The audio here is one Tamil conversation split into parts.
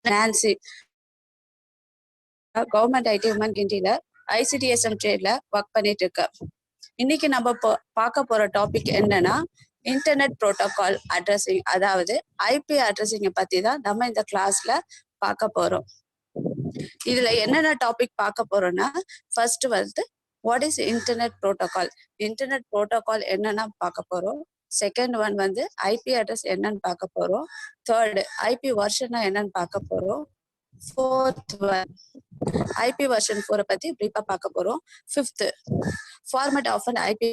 நான்சி கவர்மெண்ட் ஐடி உமன் கிண்டியில ஐசிடிஎஸ்எம் ட்ரேட்ல ஒர்க் பண்ணிட்டு இருக்க. இன்னைக்கு நம்ம பார்க்க போற டாபிக் என்னன்னா இன்டர்நெட் புரோட்டோகால் அட்ரஸிங், அதாவது ஐபி அட்ரஸிங்கை பத்தி தான் நம்ம இந்த கிளாஸ்ல பார்க்க போறோம். இதுல என்னென்ன டாபிக் பார்க்க போறோம்னா, ஃபர்ஸ்ட் வந்து what is internet protocol, internet protocol என்னன்னா பார்க்க போறோம். செகண்ட் ஒன் வந்து ஐபி அட்ரஸ் என்னன்னு பார்க்க போறோம். தேர்டு ஐபி வெர்ஷன் என்னன்னு பார்க்க போறோம். ஃபோர்த் ஒன் ஐபி வெர்ஷன் 4 பத்தி பிரீஃபா பார்க்க போறோம். Fifth format of an IP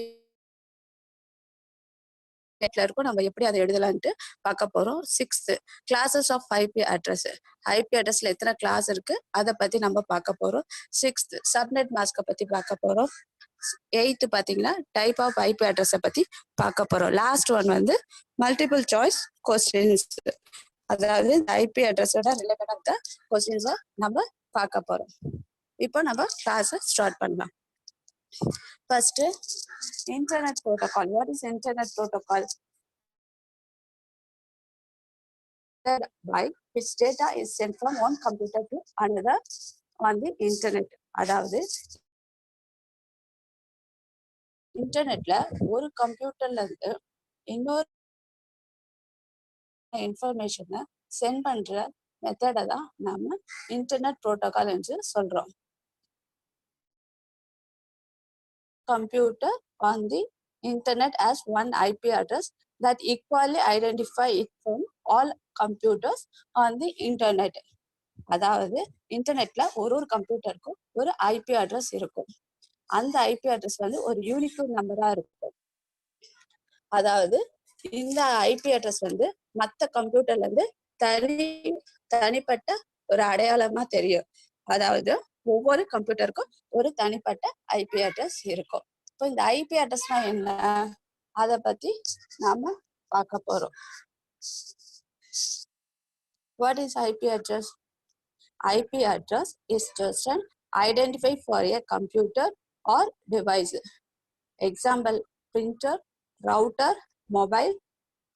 இருக்கும், நம்ம எப்படி அதை எழுதலான்ட்டு பார்க்க போறோம். Sixth classes of IP address, IP அட்ரஸ்ல எத்தனை கிளாஸ் இருக்கு அதை பத்தி நம்ம பார்க்க போறோம். சிக்ஸ்த் சப்நெட் மாஸ்கை பத்தி பார்க்க போறோம். எயித்து பாத்தீங்கன்னா டைப் ஆஃப் ஐபி அட்ரஸை பத்தி பார்க்க போறோம். லாஸ்ட் ஒன் வந்து மல்டிபிள் சாய்ஸ் கொஸ்டின்ஸ், அதாவது ஐபி அட்ரஸோட ரிலேட்டடாக கொஸ்டின்ஸை நம்ம பார்க்க போறோம். இப்போ நம்ம கிளாஸை ஸ்டார்ட் பண்ணலாம். First internet protocol. What is internet protocol? By which data is sent from one computer to another on the internet. அதாவது இன்டர்நெட்ல ஒரு கம்ப்யூட்டர்ல இருந்து இன்னொரு இன்ஃபர்மேஷனை சென்ட் பண்ற மெத்தடை தான் நாம இன்டர்நெட் புரோட்டோகால் என்று சொல்றோம். Computer on the internet as one IP address that equally identify it from all computers on the internet. அதாவது இன்டர்நெட்ல ஒரு கம்ப்யூட்டருக்கும் ஒரு ஐபி அட்ரஸ் இருக்கும். அந்த ஐபி அட்ரஸ் வந்து ஒரு யூனிக் நம்பரா இருக்கும். அதாவது இந்த ஐபி அட்ரஸ் வந்து மற்ற கம்ப்யூட்டர்ல இருந்து தனிப்பட்ட ஒரு அடையாளமா தெரியும். அதாவது ஒவ்வொரு கம்ப்யூட்டருக்கும் ஒரு தனிப்பட்ட ஐபி அட்ரஸ் இருக்கும். இப்போ இந்த ஐபி அட்ரஸ்னா என்ன, அதை பத்தி நாம பார்க்க போறோம். What is IP address? IP address is just an identifier for a computer or device. Example, printer, router, mobile,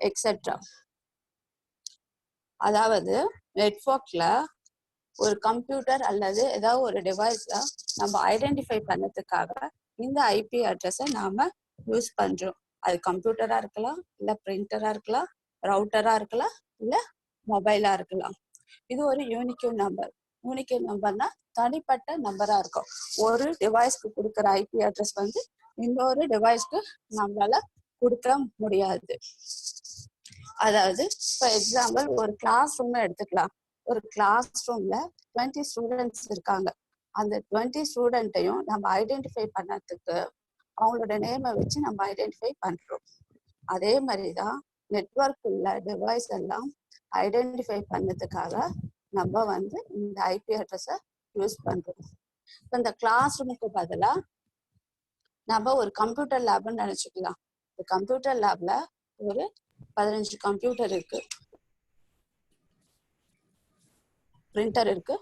etc. அதாவது நெட்வொர்க்ல ஒரு கம்ப்யூட்டர் அல்லது ஏதாவது ஒரு டிவைஸை நம்ம ஐடென்டிஃபை பண்ணதுக்காக இந்த ஐபி அட்ரஸை நாம யூஸ் பண்றோம். அது கம்ப்யூட்டரா இருக்கலாம், இல்ல பிரிண்டரா இருக்கலாம், ரவுட்டரா இருக்கலாம், இல்ல மொபைலா இருக்கலாம். இது ஒரு யூனிக் நம்பர். யூனிக் நம்பர்னா தனிப்பட்ட நம்பரா இருக்கும். ஒரு டிவைஸ்க்கு கொடுக்குற ஐபி அட்ரஸ் வந்து இன்னொரு டிவைஸ்க்கு நம்மளால கொடுக்க முடியாது. அதாவது ஃபார் எக்ஸாம்பிள் ஒரு கிளாஸ் ரூம் எடுத்துக்கலாம். ஒரு கிளாஸ் ரூம்ல 20 ஸ்டூடெண்ட்ஸ் இருக்காங்க. அந்த 20 ஸ்டூடெண்ட்டையும் நம்ம ஐடென்டிஃபை பண்ணதுக்கு அவங்களோட நேமை வச்சு நம்ம ஐடென்டிஃபை பண்றோம். அதே மாதிரிதான் நெட்வொர்க் உள்ள டிவைஸ் எல்லாம் ஐடென்டிஃபை பண்ணதுக்காக நம்ம வந்து இந்த ஐபி அட்ரஸை யூஸ் பண்றோம். இப்போ இந்த கிளாஸ் ரூமுக்கு பதிலா நம்ம ஒரு கம்ப்யூட்டர் லேப்னு நினைச்சுக்கலாம். இந்த கம்ப்யூட்டர் லேப்ல ஒரு 15 கம்ப்யூட்டர் இருக்கு, பிரிண்டர் இருக்கு,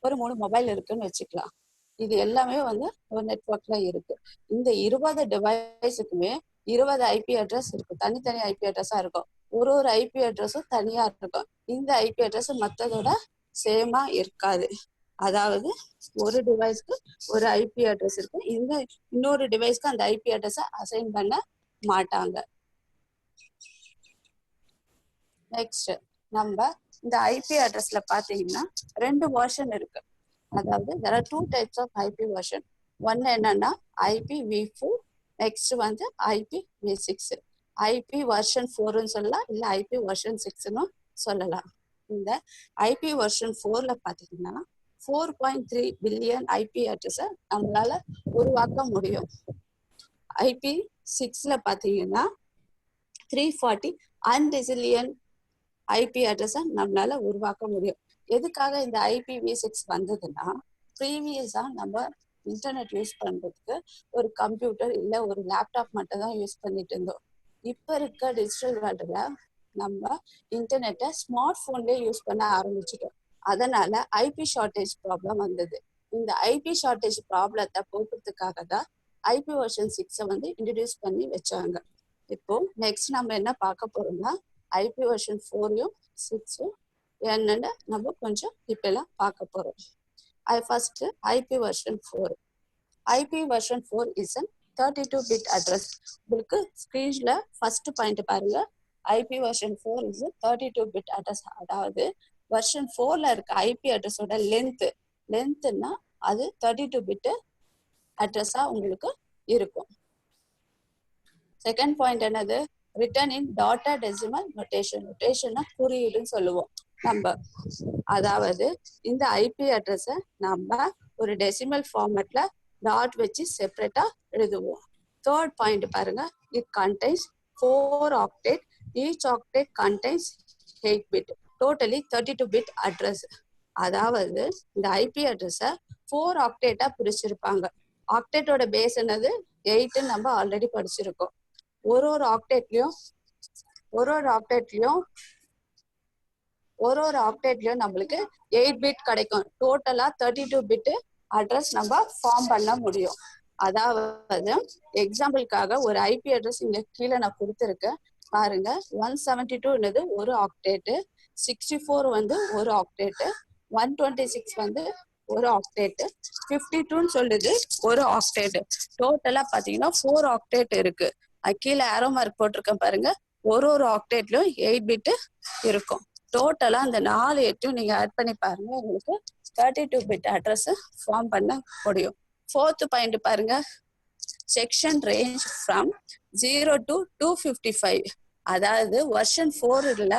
ஒரு 3 மொபைல் இருக்குன்னு வச்சுக்கலாம். இது எல்லாமே வந்து ஒரு நெட்வொர்க்ல இருக்கு. இந்த 20 டிவைஸுக்குமே 20 ஐபி அட்ரஸ் இருக்கு. தனித்தனி ஐபி அட்ரஸா இருக்கும். ஒரு ஐபி அட்ரஸும் தனியா இருக்கும். இந்த ஐபி அட்ரஸ் மற்றதோட சேமா இருக்காது. அதாவது ஒரு டிவைஸ்க்கு ஒரு ஐபி அட்ரஸ் இருக்கு, இந்த இன்னொரு டிவைஸ்க்கு அந்த ஐபி அட்ரஸை அசைன் பண்ண மாட்டாங்க. நெக்ஸ்ட் நம்ம இந்த ஐபி அட்ரஸ்ல பாத்தீங்கன்னா 2 வெர்ஷன் இருக்கு. அதாவது there are 2 types of IP version. ஒன்னு என்னன்னா IPv4, நெக்ஸ்ட் வந்து IPv6. IP வெர்ஷன் 4ன்னு சொல்லலாம், இல்ல IP வெர்ஷன் 6ன்னு சொல்லலாம். இந்த IP வெர்ஷன் 4ல பாத்தீங்கன்னா 4.3 பில்லியன் ஐபி அட்ரஸை நம்மளால உருவாக்க முடியும். IP6ல பாத்தீங்கன்னா 340 அன்ரெசிலியன்ட் ஐபி அட்ரஸை நம்மளால உருவாக்க முடியும். எதுக்காக இந்த IPv6 வந்ததுன்னா, ப்ரீவியஸா நம்ம இன்டர்நெட் யூஸ் பண்றதுக்கு ஒரு கம்ப்யூட்டர் இல்ல ஒரு லேப்டாப் மட்டும் தான் யூஸ் பண்ணிட்டு இருந்தோம். இப்ப இருக்க டிஜிட்டல் வேர்ல்டுல நம்ம இன்டர்நெட்டை ஸ்மார்ட் போன்லயே யூஸ் பண்ண ஆரம்பிச்சிட்டோம். அதனால ஐபி ஷார்டேஜ் ப்ராப்ளம் வந்தது. இந்த ஐபி ஷார்டேஜ் ப்ராப்ளத்தை போக்குறதுக்காக தான் ஐபி வெர்ஷன் 6 வந்து இன்ட்ரடியூஸ் பண்ணி வச்சாங்க. இப்போ நெக்ஸ்ட் நம்ம என்ன பார்க்க போறோம்னா ஐபி வெர்ஷன் 4யும் 6ம் என்னன்னு நம்ம கொஞ்சம் இப்பெல்லாம் பார்க்க போறோம். First IP version 4. IP version 4 is a 32-bit address. உங்களுக்கு ஸ்கிரீன்ல ஃபர்ஸ்ட் பாயிண்ட் பாருங்க. IP version 4 is a 32-bit address. அதாவது வெர்ஷன் 4ல இருக்க IP அட்ரஸோட லென்த்னா அது 32-bit அட்ரஸா உங்களுக்கு இருக்கும். செகண்ட் பாயிண்ட் என்னது? Written in dotted decimal notation. நொட்டேஷன்னா குறியீடுன்னு சொல்லுவோம் நம்ம. அதாவது இந்த ஐபி அட்ரஸை நம்ம ஒரு டெசிமல் ஃபார்மேட்ல டாட் வச்சு செப்பரேட்டா எழுதுவோம். தேர்ட் பாயிண்ட் பாருங்க. It contains 4 octet. Each octet contains 8 bit. Totally 32-bit address. அதாவது இந்த ஐபி அட்ரஸை 4 octet பிரிச்சிருப்பாங்க. ஆக்டேட்டோட பேஸ் என்னது? 8 நம்ம ஆல்ரெடி படிச்சிருக்கோம். ஒரு ஆக்டேட்லயும் நம்மளுக்கு 8 பிட் கிடைக்கும். டோட்டலா 32-bit அட்ரஸ் நம்ம ஃபார்ம் பண்ண முடியும். அதாவது எக்ஸாம்பிளுக்காக ஒரு ஐபி அட்ரஸ் இங்க கீழே நான் கொடுத்துருக்கேன் பாருங்க. 172 ஒரு ஆக்டேட்டு, 64 ஒரு ஆக்டேட்டு, 126 ஒரு ஆக்டேட்டு, 52 சொல்லுது ஒரு ஆக்டேட்டு. டோட்டலா பாத்தீங்கன்னா 4 ஆக்டேட் இருக்கு. கீழே ஆரோ மார்க் போட்டிருக்கேன் பாருங்க. ஒரு ஆக்டேட்லயும் 8 பிட் இருக்கும். டோட்டலா அந்த 4 8 நீங்க ஆட் பண்ணி பாருங்க, உங்களுக்கு 32-bit அட்ரஸ் ஃபார்ம் பண்ண முடியும். ஃபோர்த் பாயிண்ட் பாருங்க. Section range from 0 to 255. அதாவது வெர்ஷன் 4ல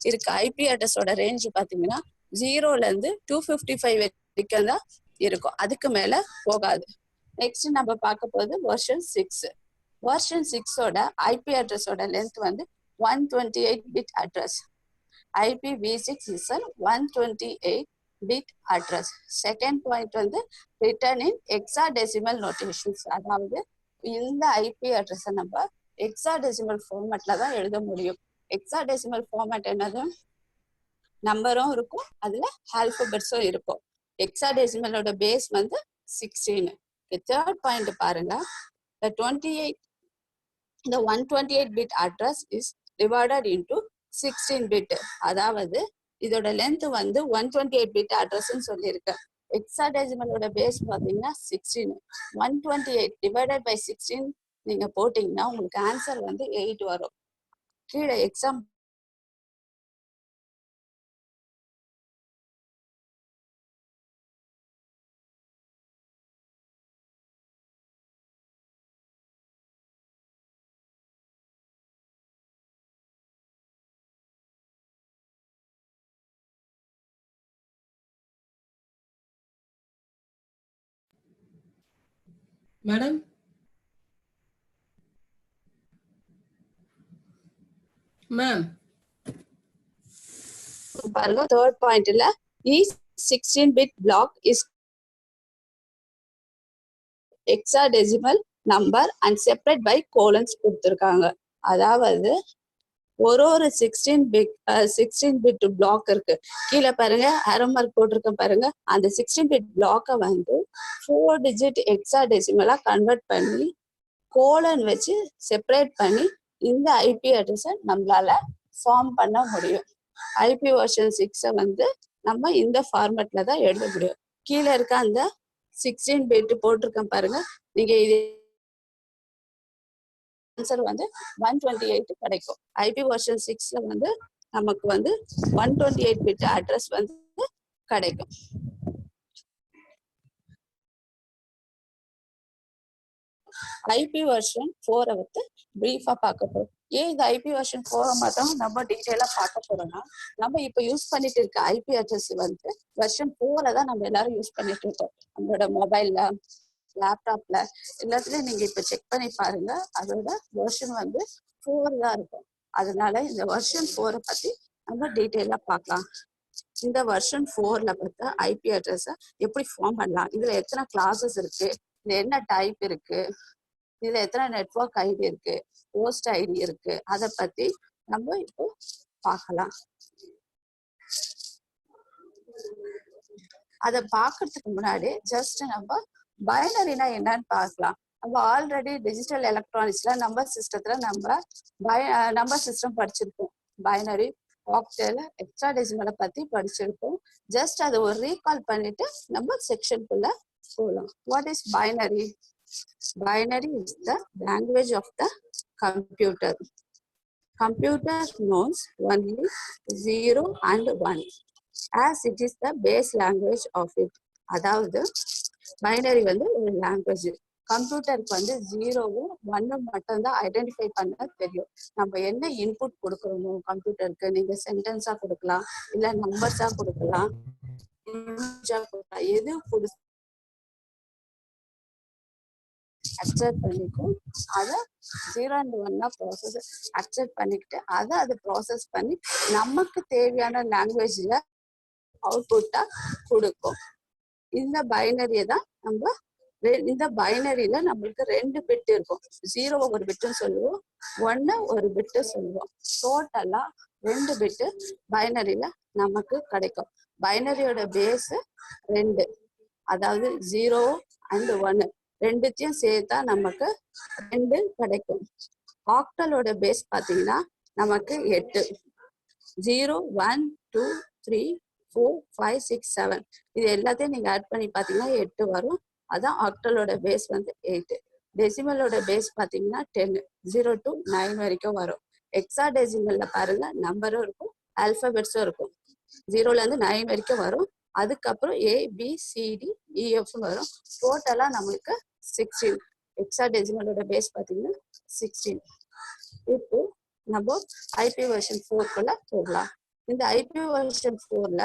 இருக்க ஐபி அட்ரஸோட ரேஞ்ச் பாத்தீங்கன்னா 0ல இருந்து 255 வரைக்கும் தான் இருக்கும். அதுக்கு மேல போகாது. நெக்ஸ்ட் நம்ம பார்க்க போகுது வெர்ஷன் 6. வெர்ஷன் 6ஓட ஐபி அட்ரஸோட length 128-bit address. IPv6 is a 128-bit address. Second point written in hexadecimal notations. அதாவது இந்த ஐபி அட்ரஸ் நம்ம ஹெக்ஸாடெசிமல் ஃபார்மேட்ல தான் எழுத முடியும். ஹெக்ஸாடெசிமல் ஃபார்மேட் என்னது? நம்பரும் இருக்கும், அதுல ஆல்பபெட்ஸும் இருக்கும். ஹெக்ஸாடெசிமலோட பேஸ் 16. தேர்ட் பாயிண்ட் பாருங்க. The 128-bit address is divided into 16-bit. அதாவது இதோட லென்த் 128-bit அட்ரஸ்ன்னு சொல்லியிருக்கேன். ஹெக்ஸாடெசிமலோட பேஸ் பாத்தீங்கன்னா 16. 128 டிவைடட் பை 16 நீங்க போட்டீங்கன்னா உங்களுக்கு ஆன்சர் 8 வரும். கீழே எக்ஸாம் மேடம் மேம் பாருங்க. தேர்ட் பாயிண்ட்ல each 16-bit block is hexadecimal number and separate by colons கொடுத்திருக்காங்க. அதாவது ஒரு 16-bit பிளாக் இருக்கு. கீழே பாருங்க ஆரோ மார்க் போட்டிருக்க பாருங்க. அந்த 16-bit பிளாக்கை 4 digit ஹெக்ஸாடெசிமலா கன்வெர்ட் பண்ணி கோலன் வச்சு செப்பரேட் பண்ணி இந்த ஐபி அட்ரஸை நம்மளால ஃபார்ம் பண்ண முடியும். ஐபி வெர்ஷன் 6 நம்ம இந்த ஃபார்மேட்ல தான் எழுத முடியும். கீழே இருக்க அந்த 16-bit போட்டிருக்கேன் பாருங்க. நீங்க இது ஆன்சர் 128 கிடைக்கும். ஐபி வெர்ஷன் 6ல நமக்கு 128-bit அட்ரஸ் கிடைக்கும். ஐபி வெர்ஷன் 4 பிரீஃபா பார்க்க போறோம். ஏன் இந்த ஐபி வெர்ஷன் 4 மட்டும் நம்ம டீட்டெயிலா பார்க்க போறோம்னா, நம்ம இப்ப யூஸ் பண்ணிட்டு இருக்க ஐபி அட்ரஸ் வெர்ஷன் 4 தான் நம்ம எல்லாரும் யூஸ் பண்ணிட்டு இருக்கோம். நம்மளோட மொபைல்ல, லேப்டாப்ல எல்லாத்துலயும் நீங்க இப்ப செக் பண்ணி பாருங்க. அதோட வெர்ஷன் 4 தான் இருக்கும். அதனால இந்த வெர்ஷன் 4 பத்தி நம்ம டீட்டெயிலா பார்க்கலாம். இந்த வெர்ஷன் 4ல பார்த்தா ஐபி அட்ரஸ் எப்படி ஃபார்ம் பண்ணலாம், இதுல எத்தனை கிளாஸஸ் இருக்கு, இதுல என்ன டைப் இருக்கு, இதுல எத்தனை நெட்வொர்க் ஐடி இருக்கு, போஸ்ட் ஐடி இருக்கு, அதை பத்தி நம்ம இப்போ பார்க்கலாம். அதை பார்க்கறதுக்கு முன்னாடி ஜஸ்ட் நம்ம பைனரினா என்னன்னு பார்க்கலாம். நம்ம ஆல்ரெடி டிஜிட்டல் எலக்ட்ரானிக்ஸ்ல நம்பர் சிஸ்டத்துல நம்ம நம்பர் சிஸ்டம் படிச்சிருக்கோம். பைனரி, ஆக்டேல ஹெக்ஸாடெசிமலை பத்தி படிச்சிருக்கோம். ஜஸ்ட் அதை ஒரு ரீகால் பண்ணிட்டு நம்ம செக்ஷனுக்குள்ள போகலாம். What is binary? Binary is the language of the computer. Computer knows only 0 and 1 as it is the base language of it. அதாவது பைனரி வந்து ஒரு லாங்குவேஜ். கம்ப்யூட்டருக்கு வந்து 0வும் 1ம் மட்டும்தான் ஐடென்டிஃபை பண்ண தெரியும். நம்ம என்ன இன்புட் கொடுக்குறோமோ கம்ப்யூட்டருக்கு, நீங்க சென்டென்ஸா கொடுக்கலாம், இல்ல நம்பர்ஸா கொடுக்கலாம், எது அக்செப்ட் பண்ணிக்கும், அதை 0 and 1 ப்ராசஸ் அக்செப்ட் பண்ணிக்கிட்டு அதை அது ப்ராசஸ் பண்ணி நமக்கு தேவையான லாங்குவேஜ்ல அவுட்புட்டா கொடுக்கும். இந்த பைனரியை தான் நம்ம இந்த பைனரியில நம்மளுக்கு 2 பிட் இருக்கும். 0 ஒரு பிட்டுன்னு சொல்லுவோம், 1 ஒரு பிட்டு சொல்லுவோம். டோட்டலா 2 பிட்டு பைனரியில நமக்கு கிடைக்கும். பைனரியோட பேஸ் 2, அதாவது 0 and 1 ரெண்டுத்தையும் சேர்த்தா நமக்கு 2 கிடைக்கும். ஆக்டலோட பேஸ் பாத்தீங்கன்னா நமக்கு 8. 0 1 2 3 4 5 6 7 இது எல்லாத்தையும் நீங்க ஆட் பண்ணி பாத்தீங்கன்னா 8 வரும். அதான் ஆக்டலோட பேஸ் வந்து 8. டெசிமலோட பேஸ் பாத்தீங்கன்னா 10, 0 to 9 வரைக்கும் வரும். ஹெக்ஸாடெசிமல்ல பாருங்க நம்பரும் இருக்கும், ஆல்பபெட்ஸும் இருக்கும். 0ல இருந்து 9 வரைக்கும் வரும். அதுக்கப்புறம் ABCDEF வரும். டோட்டலா நம்மளுக்கு 16. ஹெக்ஸாடெசிமலோட பேஸ் பாத்தீங்கன்னா 16. இப்போ நம்ம ஐபி வெர்ஷன் 4க்குள்ள போகலாம். இந்த ஐபி வெர்ஷன் 4ல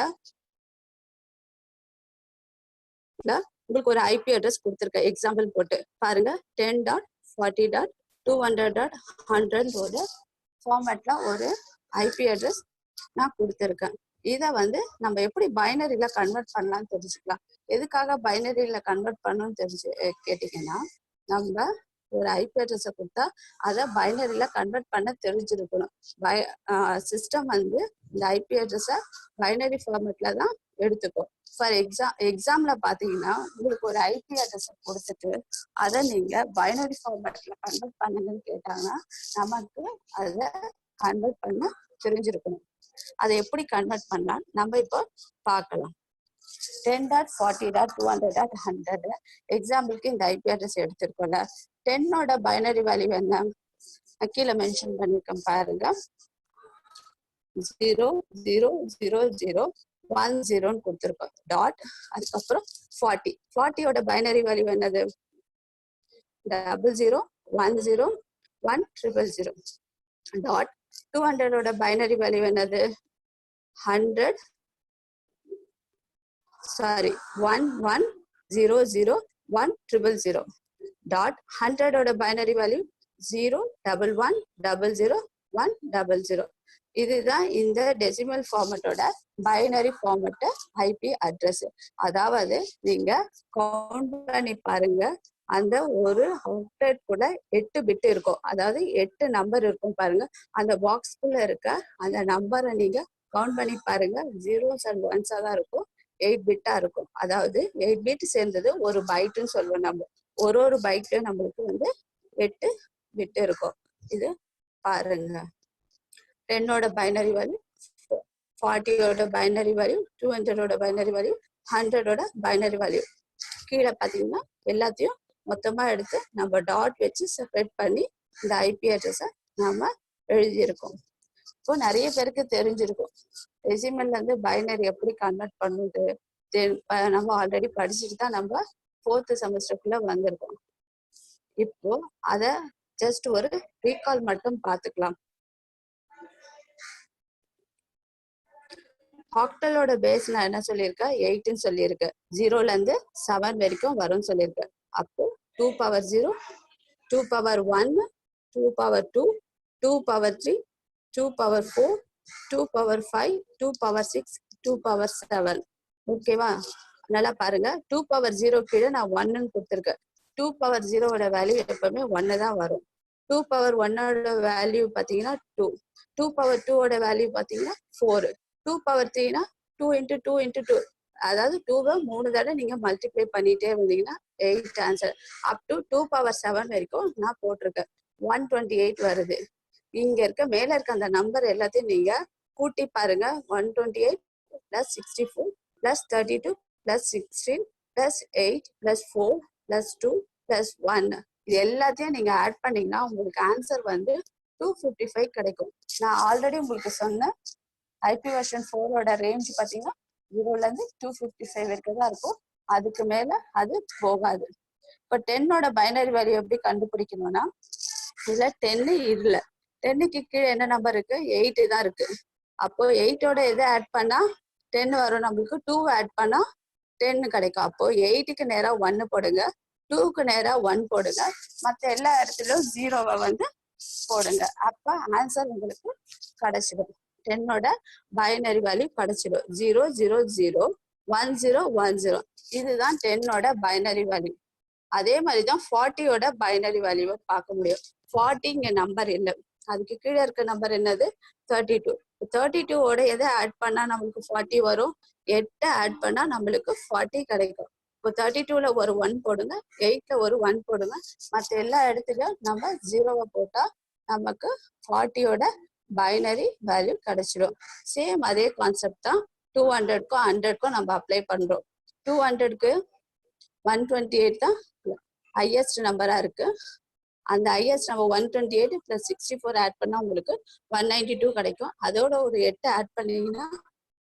உங்களுக்கு ஒரு ஐபி அட்ரஸ் கொடுத்துருக்கேன். எக்ஸாம்பிள் போட்டு பாருங்க. 10.40.200.100 ஃபார்மேட்ல ஒரு ஐபி அட்ரஸ் நான் கொடுத்துருக்கேன். இதை வந்து நம்ம எப்படி பைனரியில கன்வெர்ட் பண்ணலாம்னு தெரிஞ்சுக்கலாம். எதுக்காக பைனரியில கன்வெர்ட் பண்ணணும்னு கேட்டீங்கன்னா, நம்ம ஒரு ஐபி அட்ரஸை கொடுத்தா அதை பைனரியில கன்வெர்ட் பண்ண தெரிஞ்சிருக்கணும். சிஸ்டம் வந்து இந்த ஐபி அட்ரஸை பைனரி ஃபார்மேட்ல தான் எடுத்துக்கும். ஃபார் எக்ஸாம்ல பாத்தீங்கன்னா உங்களுக்கு ஒரு ஐபி அட்ரஸை கொடுத்துட்டு அதை நீங்க பைனரி ஃபார்மேட்ல கன்வெர்ட் பண்ணுங்கன்னு கேட்டாங்கன்னா நமக்கு அதை கன்வெர்ட் பண்ண தெரிஞ்சிருக்கணும். அதை எப்படி கன்வெர்ட் பண்ணலாம் நம்ம இப்போ பார்க்கலாம். 10.40.200.100 எக்ஸாம்பிளுக்கு இந்த ஐபி அட்ரஸ் எடுத்திருக்கோம்ல. 10ஓட பைனரி வேல்யூ என்ன கீழே மென்ஷன் பண்ணிருக்கேன் பாருங்க. 00010 கொடுத்துருக்கோம். டாட் அதுக்கப்புறம் 40. 40ஓட பைனரி வேல்யூ என்னது 0010101000. டாட் 200ஓட பைனரி வேல்யூ என்னது 1100100100. டாட் 100ஓட பைனரி வேல்யூ 01100100100. இதுதான் இந்த டெசிமல் ஃபார்மேட்டோட பைனரி ஃபார்மேட் ஐபி அட்ரஸ். அதாவது நீங்க கவுண்ட் பண்ணி பாருங்க, அந்த ஒரு ஆக்டெட் கூட 8 பிட் இருக்கும். அதாவது 8 நம்பர் இருக்கும் பாருங்க. அந்த பாக்ஸ்குள்ள இருக்க அந்த நம்பரை நீங்க கவுண்ட் பண்ணி பாருங்க. 0s and 1s தான் இருக்கும், 8 பிட்டா இருக்கும். அதாவது 8 பிட் சேர்ந்தது ஒரு பைட்டுன்னு சொல்லுவோம். நம்ம ஒரு பைட்லயும் நம்மளுக்கு வந்து 8 பிட் இருக்கும். இது பாருங்க. 10ஓட பைனரி வேல்யூ, 40ஓட பைனரி வேல்யூ, 200ஓட பைனரி வேல்யூ, 100ஓட பைனரி வேல்யூ. கீழே பார்த்தீங்கன்னா எல்லாத்தையும் மொத்தமா எடுத்து நம்ம டாட் வச்சு செப்பரேட் பண்ணி இந்த ஐபி அட்ரஸை நாம எழுதியிருக்கோம். இப்போ நிறைய பேருக்கு தெரிஞ்சிருக்கும் டெசிமல்ல இருந்து பைனரி எப்படி கன்வெர்ட் பண்ணுது. நம்ம ஆல்ரெடி படிச்சுட்டு தான் நம்ம 4th செமஸ்டருக்குள்ள வந்திருக்கோம். இப்போ அதை ஜஸ்ட் ஒரு ரீகால் மட்டும் பார்த்துக்கலாம். ஆக்டலோட பேஸ் நான் என்ன சொல்லியிருக்கேன் 8ன்னு சொல்லியிருக்கேன். 0ல இருந்து 7 வரைக்கும் வரும்னு சொல்லியிருக்கேன். அப்போ 2 power 0, 2 power 1, 2 power 2, 2 power 3, 2 power 4, 2 power 5, 2 power 6, 2 power 7. ஓகேவா? நல்லா பாருங்க. 2 power 0 கீழே நான் 1ன்னு கொடுத்துருக்கேன். 2 power 0ஓட வேல்யூ எப்பவுமே 1 தான் வரும். 2 power 1ஓட வேல்யூ பார்த்தீங்கன்னா 2. 2 power 2ஓட வேல்யூ பார்த்தீங்கன்னா 4. 2 power 3னா 2 into 2 into 2. அதாவது 2வை 3 தடவை நீங்க மல்டிப்ளை பண்ணிட்டே வந்தீங்கன்னா 8 ஆன்சர். அப் டு 2 power 7 வரைக்கும் நான் போட்டிருக்கேன். 128 வருது. இங்க இருக்க மேல இருக்க அந்த நம்பர் எல்லாத்தையும் நீங்க கூட்டி பாருங்க. 128 plus 64 plus 32 plus 16 plus 8 plus 4 plus 2 plus 1 இது எல்லாத்தையும் நீங்க ஆட் பண்ணீங்கன்னா உங்களுக்கு ஆன்சர் வந்து 255 கிடைக்கும். நான் ஆல்ரெடி உங்களுக்கு சொன்ன ஐபி வெர்ஷன் 4ஓட ரேஞ்ச் பாத்தீங்கன்னா 0ல இருந்து 255 வரைக்கும் தான் இருக்கும். அதுக்கு மேல அது போகாது. இப்ப 10ஓட பைனரி வேல்யூ எப்படி கண்டுபிடிக்கணும்னா, இதுல 10 இல்ல, 10க்கு கீழே என்ன நம்பர் இருக்கு, 8 தான் இருக்கு. அப்போ 8ஓட எதை ஆட் பண்ணா 10 வரும், நம்மளுக்கு 2 ஆட் பண்ணா 10 கிடைக்கும். அப்போ 8க்கு நேரா 1 போடுங்க, 2க்கு நேரா 1 போடுங்க, மற்ற எல்லா இடத்துலயும் 0வை வந்து போடுங்க. அப்ப ஆன்சர் உங்களுக்கு கிடைச்சிடும். 10ஓட பைனரி வேல்யூ கிடைச்சிடும். 0 0 0 1 0 1 0 இதுதான் 10ஓட பைனரி வேல்யூ. அதே மாதிரிதான் 40ஓட பைனரி வேல்யூவை பார்க்க முடியும். 40 இங்க நம்பர் இல்லை, அதுக்கு கீழே இருக்க நம்பர் என்னது, 32. 32ஓட எதை ஆட் பண்ணா நம்மளுக்கு 40 வரும், 8 ஆட் பண்ணா நம்மளுக்கு 40 கிடைக்கும். இப்போ 32ல ஒரு 1 போடுங்க, 8ல ஒரு 1 போடுங்க, மற்ற எல்லா இடத்துலயும் நம்ம 0வை போட்டா நமக்கு 40ஓட பைனரி வேல்யூ கிடைச்சிடும். சேம் அதே கான்செப்ட் தான் 200க்கும் 100க்கும் நம்ம அப்ளை பண்றோம். 200க்கு 128 தான் ஹையஸ்ட் நம்பரா இருக்கு. அந்த ஹையஸ்ட் நம்ம 128 plus 64 ஆட் பண்ணா உங்களுக்கு 192 கிடைக்கும். அதோட ஒரு 8 ஆட் பண்ணீங்கன்னா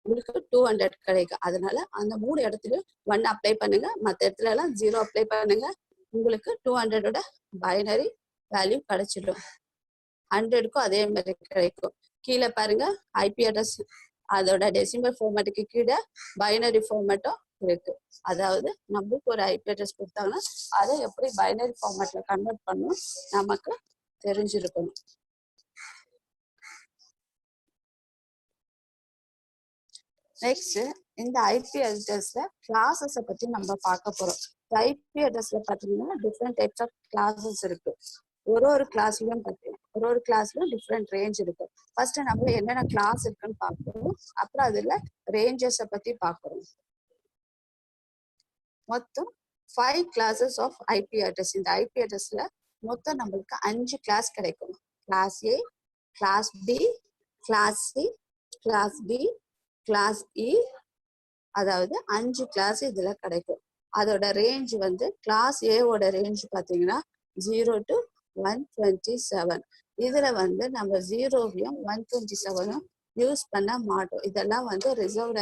உங்களுக்கு 200 கிடைக்கும். அதனால அந்த 3 இடத்துலயும் 1 அப்ளை பண்ணுங்க, மற்ற இடத்துல எல்லாம் 0 அப்ளை பண்ணுங்க, உங்களுக்கு 200ஓட பைனரி வேல்யூ கிடைச்சிடும். 100க்கும் அதே மாதிரி கிடைக்கும். கீழே பாருங்க ஐபி அட்ரஸ், அதோட டெசிமல் ஃபார்மேட்டுக்கு கீழே பைனரி ஃபார்மேட்டும் இருக்கு. அதாவது நம்மளுக்கு ஒரு ஐபி அட்ரஸ் கொடுத்தாங்கன்னா அதை எப்படி பைனரி ஃபார்மேட்ல கன்வெர்ட் பண்ணணும் நமக்கு தெரிஞ்சிருக்கணும். நெக்ஸ்ட் இந்த ஐபி அட்ரஸ்ல கிளாஸஸை பத்தி நம்ம பார்க்க போறோம். ஐபி அட்ரஸ்ல பாத்தீங்கன்னா டிஃப்ரெண்ட் டைப்ஸ் ஆஃப் கிளாஸஸ் இருக்கு. ஒரு கிளாஸ்லயும் பார்த்தீங்கன்னா ஒரு கிளாஸ்லயும் டிஃப்ரெண்ட் ரேஞ்ச் இருக்கு. ஃபர்ஸ்ட் நம்ம என்னென்ன கிளாஸ் இருக்குன்னு பார்க்கணும், அப்புறம் அதுல ரேஞ்சஸை பத்தி பார்க்கணும். மொத்தம் 5 கிளாஸஸ் ஆஃப் ஐபி அட்ரஸ். இந்த ஐபி அட்ரஸ்ல மொத்தம் நம்மளுக்கு 5 கிளாஸ் கிடைக்கும். Class A, class B, class C, class D, class E, அதாவது 5 கிளாஸ் இதுல கிடைக்கும். அதோட ரேஞ்ச் வந்து கிளாஸ் ஏவோட ரேஞ்ச் பாத்தீங்கன்னா 0 to 127. இதுல வந்து நம்ம 0வையும் 127ம் யூஸ் பண்ண மாட்டோம். இதெல்லாம் வந்து ரிசர்வ்ட்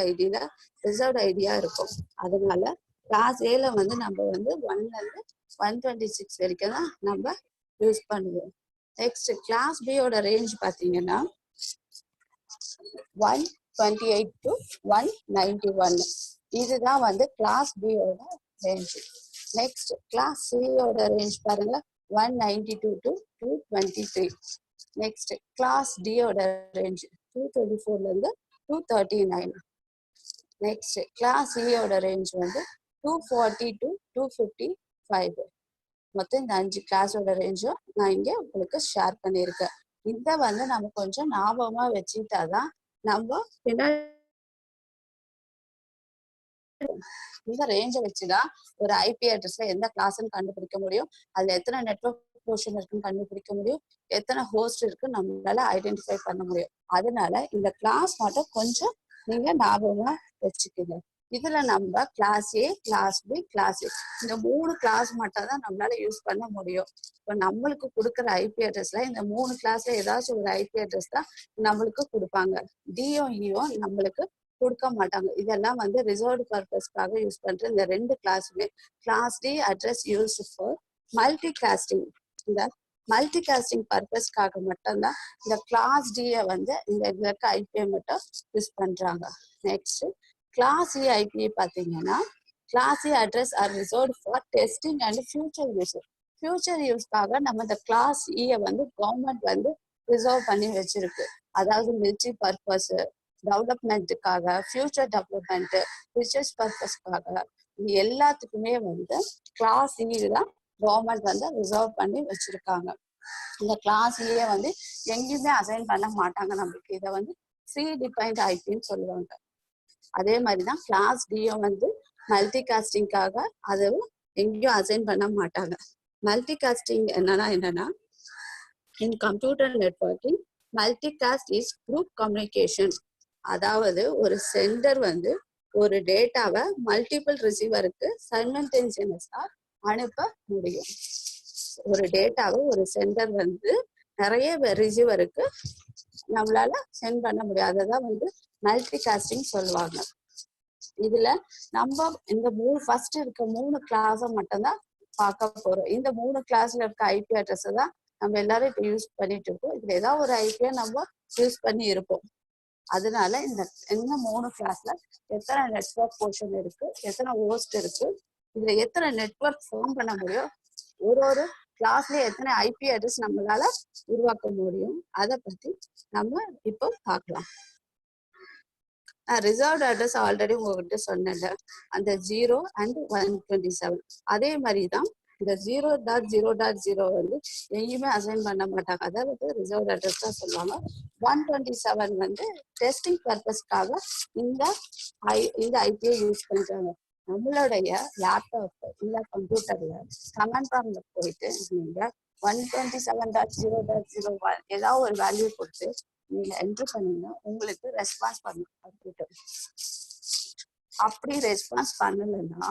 ஐடியா இருக்கும். அதனால கிளாஸ் ஏல வந்து நம்ம வந்து 1ல இருந்து 126 வரைக்கும் தான் நம்ம யூஸ் பண்ணுவோம். நெக்ஸ்ட் கிளாஸ் பியோட ரேஞ்ச் பாத்தீங்கன்னா 128 to 191. இதுதான் வந்து கிளாஸ் பியோட ரேஞ்ச். நெக்ஸ்ட் கிளாஸ் சியோட ரேஞ்ச் பாருங்க 192 to 223. நெக்ஸ்ட் கிளாஸ் டியோட ரேஞ்ச் 224ல இருந்து 239. நெக்ஸ்ட் கிளாஸ் இயோட ரேஞ்ச் வந்து 240 to 255. மொத்தம் இந்த 5 கிளாஸோட ரேஞ்சும் நான் இங்க உங்களுக்கு ஷேர் பண்ணியிருக்கேன். இதை வந்து நம்ம கொஞ்சம் ஞாபகமா வச்சுக்கிட்டாதான் நம்ம பின்னாடி இந்த ரேஞ்சை வச்சுதான் ஒரு ஐபி அட்ரஸ்ல எந்த கிளாஸ்ன்னு கண்டுபிடிக்க முடியும், அதுல எத்தனை நெட்வொர்க் போர்ஷன் இருக்குன்னு கண்டுபிடிக்க முடியும், எத்தனை ஹோஸ்ட் இருக்கு நம்மளால ஐடென்டிஃபை பண்ண முடியும். அதனால இந்த கிளாஸ் மட்டும் கொஞ்சம் நீங்க ஞாபகமா வச்சுக்கோங்க. இதுல நம்ம class A, class B, class ஏ இந்த 3 கிளாஸ் மட்டும் தான் நம்மளால யூஸ் பண்ண முடியும். இப்போ நம்மளுக்கு கொடுக்குற ஐபி அட்ரஸ்ல இந்த 3 கிளாஸ்ல ஏதாச்சும் ஒரு ஐபி அட்ரஸ் தான் நம்மளுக்கு கொடுப்பாங்க. டியும் இயும் நம்மளுக்கு கொடுக்க மாட்டாங்க. இதெல்லாம் வந்து ரிசர்வ்டு பர்பஸ்க்காக யூஸ் பண்ற இந்த 2 கிளாஸுமே. Class D address use for multicasting. இந்த மல்டி காஸ்டிங் பர்பஸ்க்காக மட்டும்தான் இந்த கிளாஸ் டியை வந்து இந்த இருக்க ஐபிஐ மட்டும் யூஸ் பண்றாங்க. நெக்ஸ்ட் கிளாஸ் இ ஐபிஐ பார்த்தீங்கன்னா class E address are reserved for testing and future use. Future யூஸ்க்காக நம்ம இந்த கிளாஸ் இயை வந்து கவர்மெண்ட் வந்து ரிசர்வ் பண்ணி வச்சிருக்கு. அதாவது மிலிட்ரி பர்பஸ், டெவலப்மெண்ட்டுக்காக, ஃபியூச்சர் டெவலப்மெண்ட், ரிசர்ச் பர்பஸ்க்காக, இது எல்லாத்துக்குமே வந்து கிளாஸ் இ தான் கவர்மெண்ட் வந்து ரிசர்வ் பண்ணி வச்சிருக்காங்க. இந்த கிளாஸ் இயை வந்து எங்கேயுமே அசைன் பண்ண மாட்டாங்க நம்மளுக்கு. இதை வந்து ஃப்ரீ டிஃபைன்ட் ஐபின்னு சொல்லுவாங்க. அதே மாதிரிதான் கிளாஸ் டியும் வந்து மல்டி காஸ்டிங்காக அதுவும் எங்கேயும் அசைன் பண்ண மாட்டாங்க. மல்டி காஸ்டிங் என்னன்னா in computer networking multicast is group communication. அதாவது ஒரு சென்டர் வந்து ஒரு டேட்டாவை மல்டிபிள் ரிசீவருக்கு சைமல்டேனியஸா அனுப்ப முடியும். ஒரு டேட்டாவை ஒரு சென்டர் வந்து நிறைய ரிசீவருக்கு நம்மளால சென்ட் பண்ண முடியும். அததான் வந்து மல்டிகாஸ்டிங் சொல்லுவாங்க. இதுல நம்ம இந்த ஃபர்ஸ்ட் இருக்க 3 கிளாஸை மட்டும்தான் பார்க்க போறோம். இந்த 3 கிளாஸ்ல இருக்க ஐபி அட்ரஸ் தான் நம்ம எல்லாரும் இப்ப யூஸ் பண்ணிட்டு இருக்கோம். இதுல ஏதாவது ஒரு ஐபியை நம்ம யூஸ் பண்ணி இருப்போம். அதனால இந்த 3 கிளாஸ்ல எத்தனை நெட்வொர்க் போர்ஷன் இருக்கு, எத்தனை ஹோஸ்ட் இருக்கு, இதுல எத்தனை நெட்வொர்க் ஃபார்ம் பண்ண முடியும், ஒரு கிளாஸ்ல எத்தனை ஐபி அட்ரஸ் நம்மளால உருவாக்க முடியும், அதை பத்தி நம்ம இப்போ பார்க்கலாம். ரிசர்வ்ட் அட்ரஸ் ஆல்ரெடி உங்ககிட்ட சொன்னேன்ல, அந்த 0 and 127. அதே மாதிரிதான் இந்த 0.0.0 வந்து எங்கேயுமே அசைன் பண்ண மாட்டாங்க. அதாவது ரிசர்வ்ட் அட்ரஸ் தான் சொல்லுவாங்க. 127 வந்து டெஸ்டிங் பர்பஸ்க்காக இந்த ஐபியை யூஸ் பண்றாங்க. நம்மளுடைய லேப்டாப் இல்ல கம்ப்யூட்டர்ல கமெண்ட் ப்ராம்ப்ட்ல போயிட்டு நீங்க 127.0.01 ஏதாவது ஒரு வேல்யூ கொடுத்து நீங்க என்ட்ரு பண்ணீங்கன்னா உங்களுக்கு ரெஸ்பான்ஸ் பண்ணும் கம்ப்யூட்டர். அப்படி ரெஸ்பான்ஸ் பண்ணலைன்னா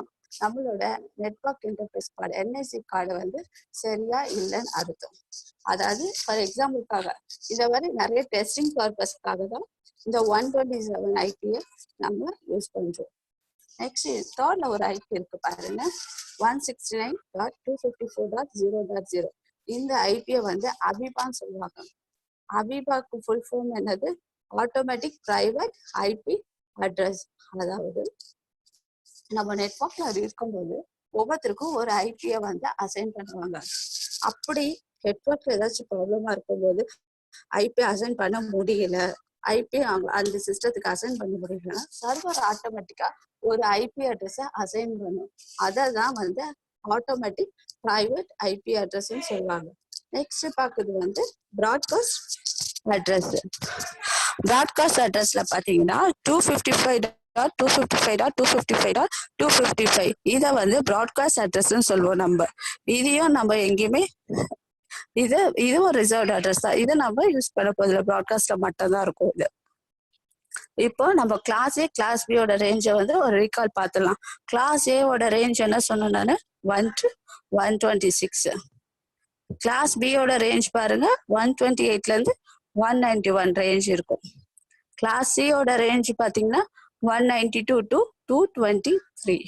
நம்மளோட network interface card NIC card வந்து சரியா இல்லைன்னு அர்த்தம். அதாவது ஃபார் எக்ஸாம்பிளுக்காக இதை மாதிரி நிறைய டெஸ்டிங் பர்பஸ்க்காக தான் இந்த 127 ஐபியை நம்ம யூஸ் பண்றோம். நெக்ஸ்ட் தேர்ட்ல ஒரு ஐபி இருக்கு பாருங்க, 169.254.0.0. இந்த ஐபியை வந்து அபிபான்னு சொல்லுவாங்க. அபிபாக்கு ஃபுல் ஃபார்ம் என்னது? Automatic private IP address. அதாவது நம்ம நெட்வொர்க்ல இருக்கும்போது ஒவ்வொருத்தருக்கும் ஒரு ஐபியை வந்து அசைன் பண்ணுவாங்க. அப்படி நெட்வொர்க்ல ஏதாச்சும் ப்ராப்ளமா இருக்கும்போது ஐபி அசைன் பண்ண முடியல, ஐபி அந்த சிஸ்டத்துக்கு அசைன் பண்ண முடியலன்னா சர்வர் ஆட்டோமேட்டிக்கா ஒரு ஐபி அட்ரஸை அசைன் பண்ணும். அதை தான் வந்து ஆட்டோமேட்டிக் பிரைவேட் ஐபி அட்ரஸ்ன்னு சொல்லுவாங்க. நெக்ஸ்ட் பார்க்குறது வந்து ப்ராட்காஸ்ட் அட்ரஸ். ப்ராட்காஸ்ட் அட்ரஸ்ல பாத்தீங்கன்னா 255.255.255.255 இதை வந்து ப்ராட்காஸ்ட் அட்ரஸ்ன்னு சொல்லுவோம். நம்ம இதையும் நம்ம எங்கேயுமே இது ஒரு ரிசர்வ்ட் அட்ரஸ் தான். இதை நம்ம யூஸ் பண்ண போதில்ல, ப்ராட்காஸ்ட்ல மட்டும் தான் இருக்கும் இது. இப்போ நம்ம கிளாஸ் ஏ கிளாஸ் பியோட ரேஞ்சை வந்து ஒரு ரீகால் பார்த்துடலாம். கிளாஸ் ஏவோட ரேஞ்ச் என்ன சொன்னேன் நான்? 1 to 126. கிளாஸ் பியோட ரேஞ்ச் பாருங்க 128ல இருந்து 191 ரேஞ்ச் இருக்கும். கிளாஸ் சியோட ரேஞ்ச் பாத்தீங்கன்னா 192 to 223.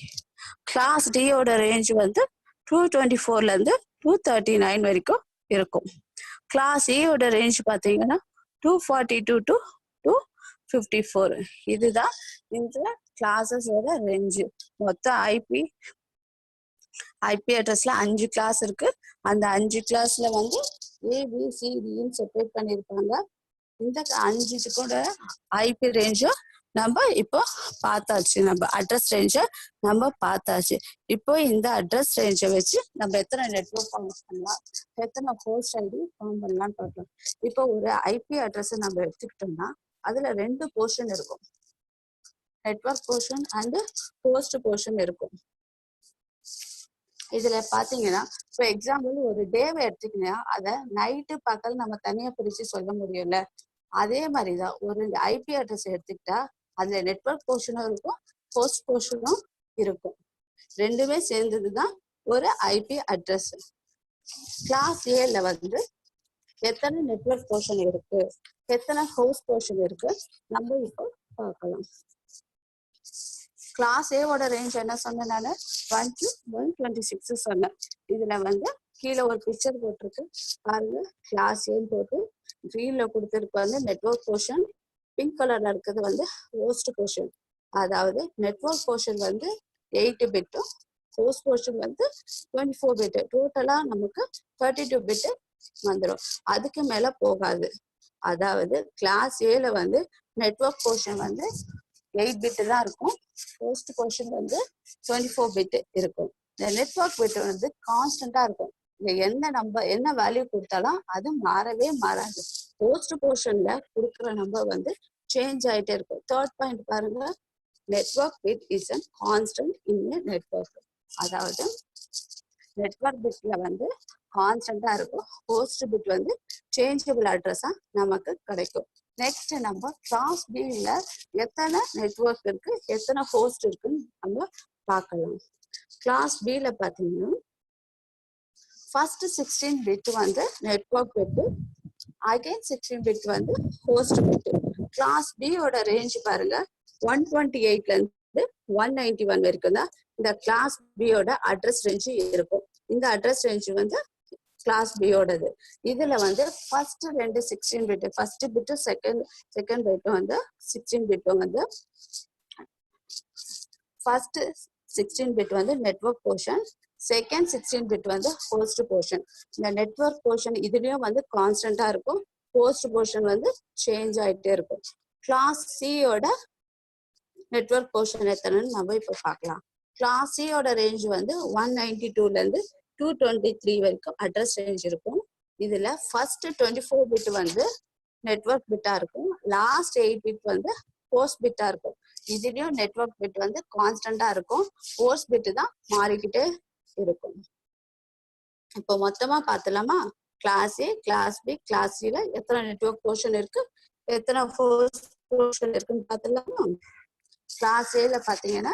கிளாஸ் டியோட ரேஞ்ச் வந்து 224ல இருந்து 239 வரைக்கும் இருக்கும். கிளாஸ் ஏயோட ரேஞ்ச் பாத்தீங்கன்னா 242 to 254. இதுதான் இந்த கிளாஸஸோட ரேஞ்சு. மொத்தம் ஐபி அட்ரஸ்ல 5 கிளாஸ் இருக்கு. அந்த 5 கிளாஸ்ல வந்து ஏபிசிடின்னு செப்பரேட் பண்ணியிருப்பாங்க. இந்த 5 கூட ஐபி ரேஞ்சும் நம்ம இப்போ பார்த்தாச்சு. நம்ம அட்ரஸ் ரேஞ்சை நம்ம பார்த்தாச்சு. இப்போ இந்த அட்ரஸ் ரேஞ்சை வச்சு நம்ம எத்தனை நெட்வொர்க் ஃபார்ம் பண்ணலாம், எத்தனை ஹோஸ்ட் ஐடி ஃபார்ம் பண்ணலாம்னு பார்க்கலாம். இப்போ ஒரு ஐபி அட்ரஸ் நம்ம எடுத்துக்கிட்டோம்னா அதுல 2 போர்ஷன் இருக்கும். Network portion and host portion இருக்கும். இதுல பாத்தீங்கன்னா இப்போ எக்ஸாம்பிள் ஒரு டேவை எடுத்துக்கினா அதை நைட்டு பகல் நம்ம தனியா பிரிச்சு சொல்ல முடியும்ல. அதே மாதிரிதான் ஒரு ஐபி அட்ரஸ் எடுத்துக்கிட்டா அதுல நெட்வொர்க் போர்ஷனும் இருக்கும், ஹோஸ்ட் போர்ஷனும் இருக்கும். ரெண்டுமே சேர்ந்ததுதான் ஒரு ஐபி அட்ரஸ். கிளாஸ் ஏல வந்து எத்தனை நெட்வொர்க் போர்ஷன் இருக்கு, எத்தனை ஹோஸ்ட் போர்ஷன் இருக்கு நம்ம இப்போ பார்க்கலாம். கிளாஸ் ஏவோட ரேஞ்ச் என்ன சொன்னேன் நான்? 1 to 126 சொன்னேன். இதுல வந்து கீழே ஒரு பிக்சர் போட்டிருக்கு பாருங்க. கிளாஸ் ஏன்னு போட்டு கிரீன்ல கொடுத்துருக்கு வந்து நெட்வொர்க் போர்ஷன், பிங்க் கலர்ல இருக்கிறது வந்து ஹோஸ்ட் போர்ஷன். அதாவது நெட்வொர்க் போர்ஷன் வந்து 8 பிட்டும் ஹோஸ்ட் போர்ஷன் வந்து 24 பிட். டோட்டலா நமக்கு 32 பிட் வந்துடும். அதுக்கு மேல போகாது. அதாவது கிளாஸ் ஏல வந்து நெட்வொர்க் போர்ஷன் வந்து 8 பிட் தான் இருக்கும், ஹோஸ்ட் போர்ஷன் வந்து 24 பிட் இருக்கும். இந்த நெட்வொர்க் பிட் வந்து கான்ஸ்டன்டா இருக்கும். என்ன வேல்யூ கொடுத்தாலும் அது மாறவே மாறாது. ஹோஸ்ட் போர்ஷன்ல கொடுக்குற நம்பர் வந்து சேஞ்ச் ஆயிட்டே இருக்கும். தேர்ட் பாயிண்ட் பாருங்க, network bit is a constant in network. அதாவது நெட்வொர்க் பிட்ல வந்து கான்ஸ்டன்டா இருக்கும், ஹோஸ்ட் பிட் வந்து சேஞ்சபிள் அட்ரஸா நமக்கு கிடைக்கும். நெக்ஸ்ட் நம்ம கிளாஸ் பில எத்தனை நெட்வொர்க் இருக்கு, எத்தனை ஹோஸ்ட் இருக்குன்னு நம்ம பார்க்கலாம். கிளாஸ் பில பாத்தீங்கன்னா ஃபர்ஸ்ட் 16 பிட் வந்து நெட்வொர்க் பிட், அகைன் 16 பிட் வந்து ஹோஸ்ட் பிட். கிளாஸ் பியோட ரேஞ்ச் பாருங்க 128ல இருந்து 191 வரைக்கும் தான் இந்த கிளாஸ் பியோட அட்ரஸ் ரேஞ்ச் இருக்கும். இந்த அட்ரஸ் ரேஞ்ச் வந்து கிளாஸ் பியோடது. இதுல வந்து ஃபர்ஸ்ட் ரெண்டு 16 பிட், ஃபர்ஸ்ட் பிட்டும் செகண்ட் பிட்டும் வந்து 16 பிட்டும் வந்து ஃபர்ஸ்ட் 16 பிட் வந்து நெட்வொர்க் போர்ஷன், செகண்ட் 16 பிட் வந்து ஹோஸ்ட் போர்ஷன். இந்த நெட்வொர்க் போர்ஷன் இதுலயும் வந்து கான்ஸ்டன்டா இருக்கும், ஹோஸ்ட் போர்ஷன் வந்து சேஞ்ச் ஆயிட்டே இருக்கும். கிளாஸ் சியோட நெட்வொர்க் போர்ஷன் எத்தனைன்னு நம்ம இப்ப பார்க்கலாம். கிளாஸ் சியோட ரேஞ்ச் வந்து 192ல இருந்து 223 வரைக்கும் அட்ரஸ் ரேஞ்ச் இருக்கும். இதுல ஃபர்ஸ்ட் 24 பிட் வந்து நெட்வொர்க் பிட்டா இருக்கும், லாஸ்ட் 8 பிட் வந்து ஹோஸ்ட் பிட்டா இருக்கும். இதுலயும் நெட்வொர்க் பிட் வந்து கான்ஸ்டன்டா இருக்கும், ஹோஸ்ட் பிட் தான் மாறிக்கிட்டே இருக்கும். இப்போ மொத்தமா பார்த்தலாமா? Class A, class B, class சில எத்தனை நெட்வொர்க் போர்ஷன் இருக்கு, எத்தனை ஹோஸ்ட் போர்ஷன் இருக்குன்னு பார்த்தலாமா? கிளாஸ் ஏல பாத்தீங்கன்னா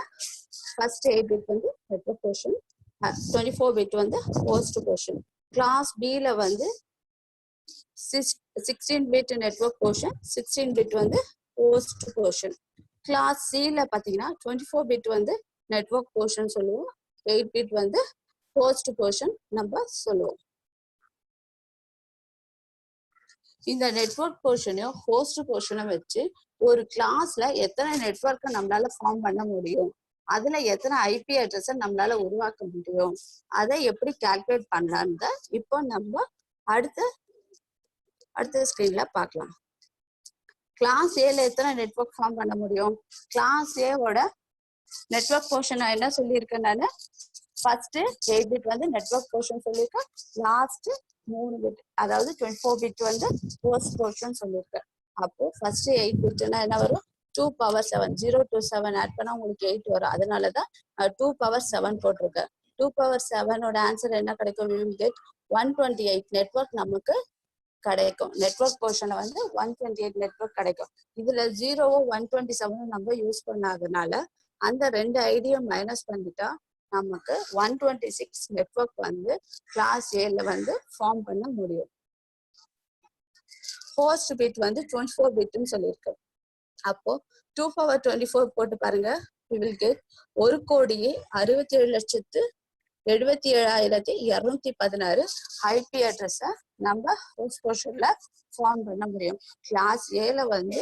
ஃபர்ஸ்ட் 8 பிட் வந்து நெட்வொர்க் போர்ஷன், 24 பிட் வந்து ஹோஸ்ட் போர்ஷன். கிளாஸ் பில வந்து 16 பிட் நெட்வொர்க் போர்ஷன், 16 பிட் வந்து ஹோஸ்ட் போர்ஷன். கிளாஸ் சில பாத்தீங்கன்னா 24 பிட் வந்து நெட்வொர்க் போர்ஷன் சொல்லுவோம், 8 பிட் வந்து ஹோஸ்ட் போர்ஷன் நம்ம சொல்லுவோம். இந்த நெட்வொர்க் போர்ஷனையும் ஹோஸ்ட் போர்ஷனும் வச்சு ஒரு கிளாஸ்ல எத்தனை நெட்வொர்க்கை நம்மளால ஃபார்ம் பண்ண முடியும், அதுல எத்தனை ஐபி அட்ரஸை நம்மளால உருவாக்க முடியும், அதை எப்படி கால்குலேட் பண்ணலான்னு இப்போ நம்ம அடுத்த ஸ்கிரீன்ல பார்க்கலாம். கிளாஸ் ஏல எத்தனை நெட்வொர்க் ஃபார்ம் பண்ண முடியும்? கிளாஸ் ஏவோட நெட்வொர்க் போர்ஷன் நான் என்ன சொல்லியிருக்கேன், நான் ஃபர்ஸ்ட் 8 பிட் வந்து நெட்வொர்க் போர்ஷன் சொல்லியிருக்கேன், லாஸ்ட் 3 பிட் அதாவது 24 பிட் வந்து ஹோஸ்ட் போர்ஷன் சொல்லியிருக்கேன். அப்போ ஃபர்ஸ்ட் 8 பிட்னா என்ன வரும், 2^7, 0 to 7 ஆட் பண்ணா உங்களுக்கு 8 வரும். அதனாலதான் 2^7 போட்டிருக்கேன். 2^7 ஆன்சர் என்ன கிடைக்கும், 128 நெட்வொர்க் நமக்கு கிடைக்கும். நெட்வொர்க் போர்ஷனை வந்து 128 நெட்வொர்க் கிடைக்கும். இதுல 0 127 நம்ம யூஸ் பண்ணாதனால அந்த ரெண்டு ஐடியும் மைனஸ் பண்ணிட்டா நமக்கு 126 நெட்வொர்க் வந்து கிளாஸ் ஏல வந்து ஃபார்ம் பண்ண முடியும். ஹோஸ்ட் பிட் வந்து 24 பிட்னு சொல்லியிருக்கு. அப்போ 2^24 போட்டு பாருங்க, we will get 1,77,277,216 ஐபி அட்ரஸ நம்ம ஹோஸ்ட் போர்ஷன்ல ஃபார்ம் பண்ண முடியும். கிளாஸ் ஏல வந்து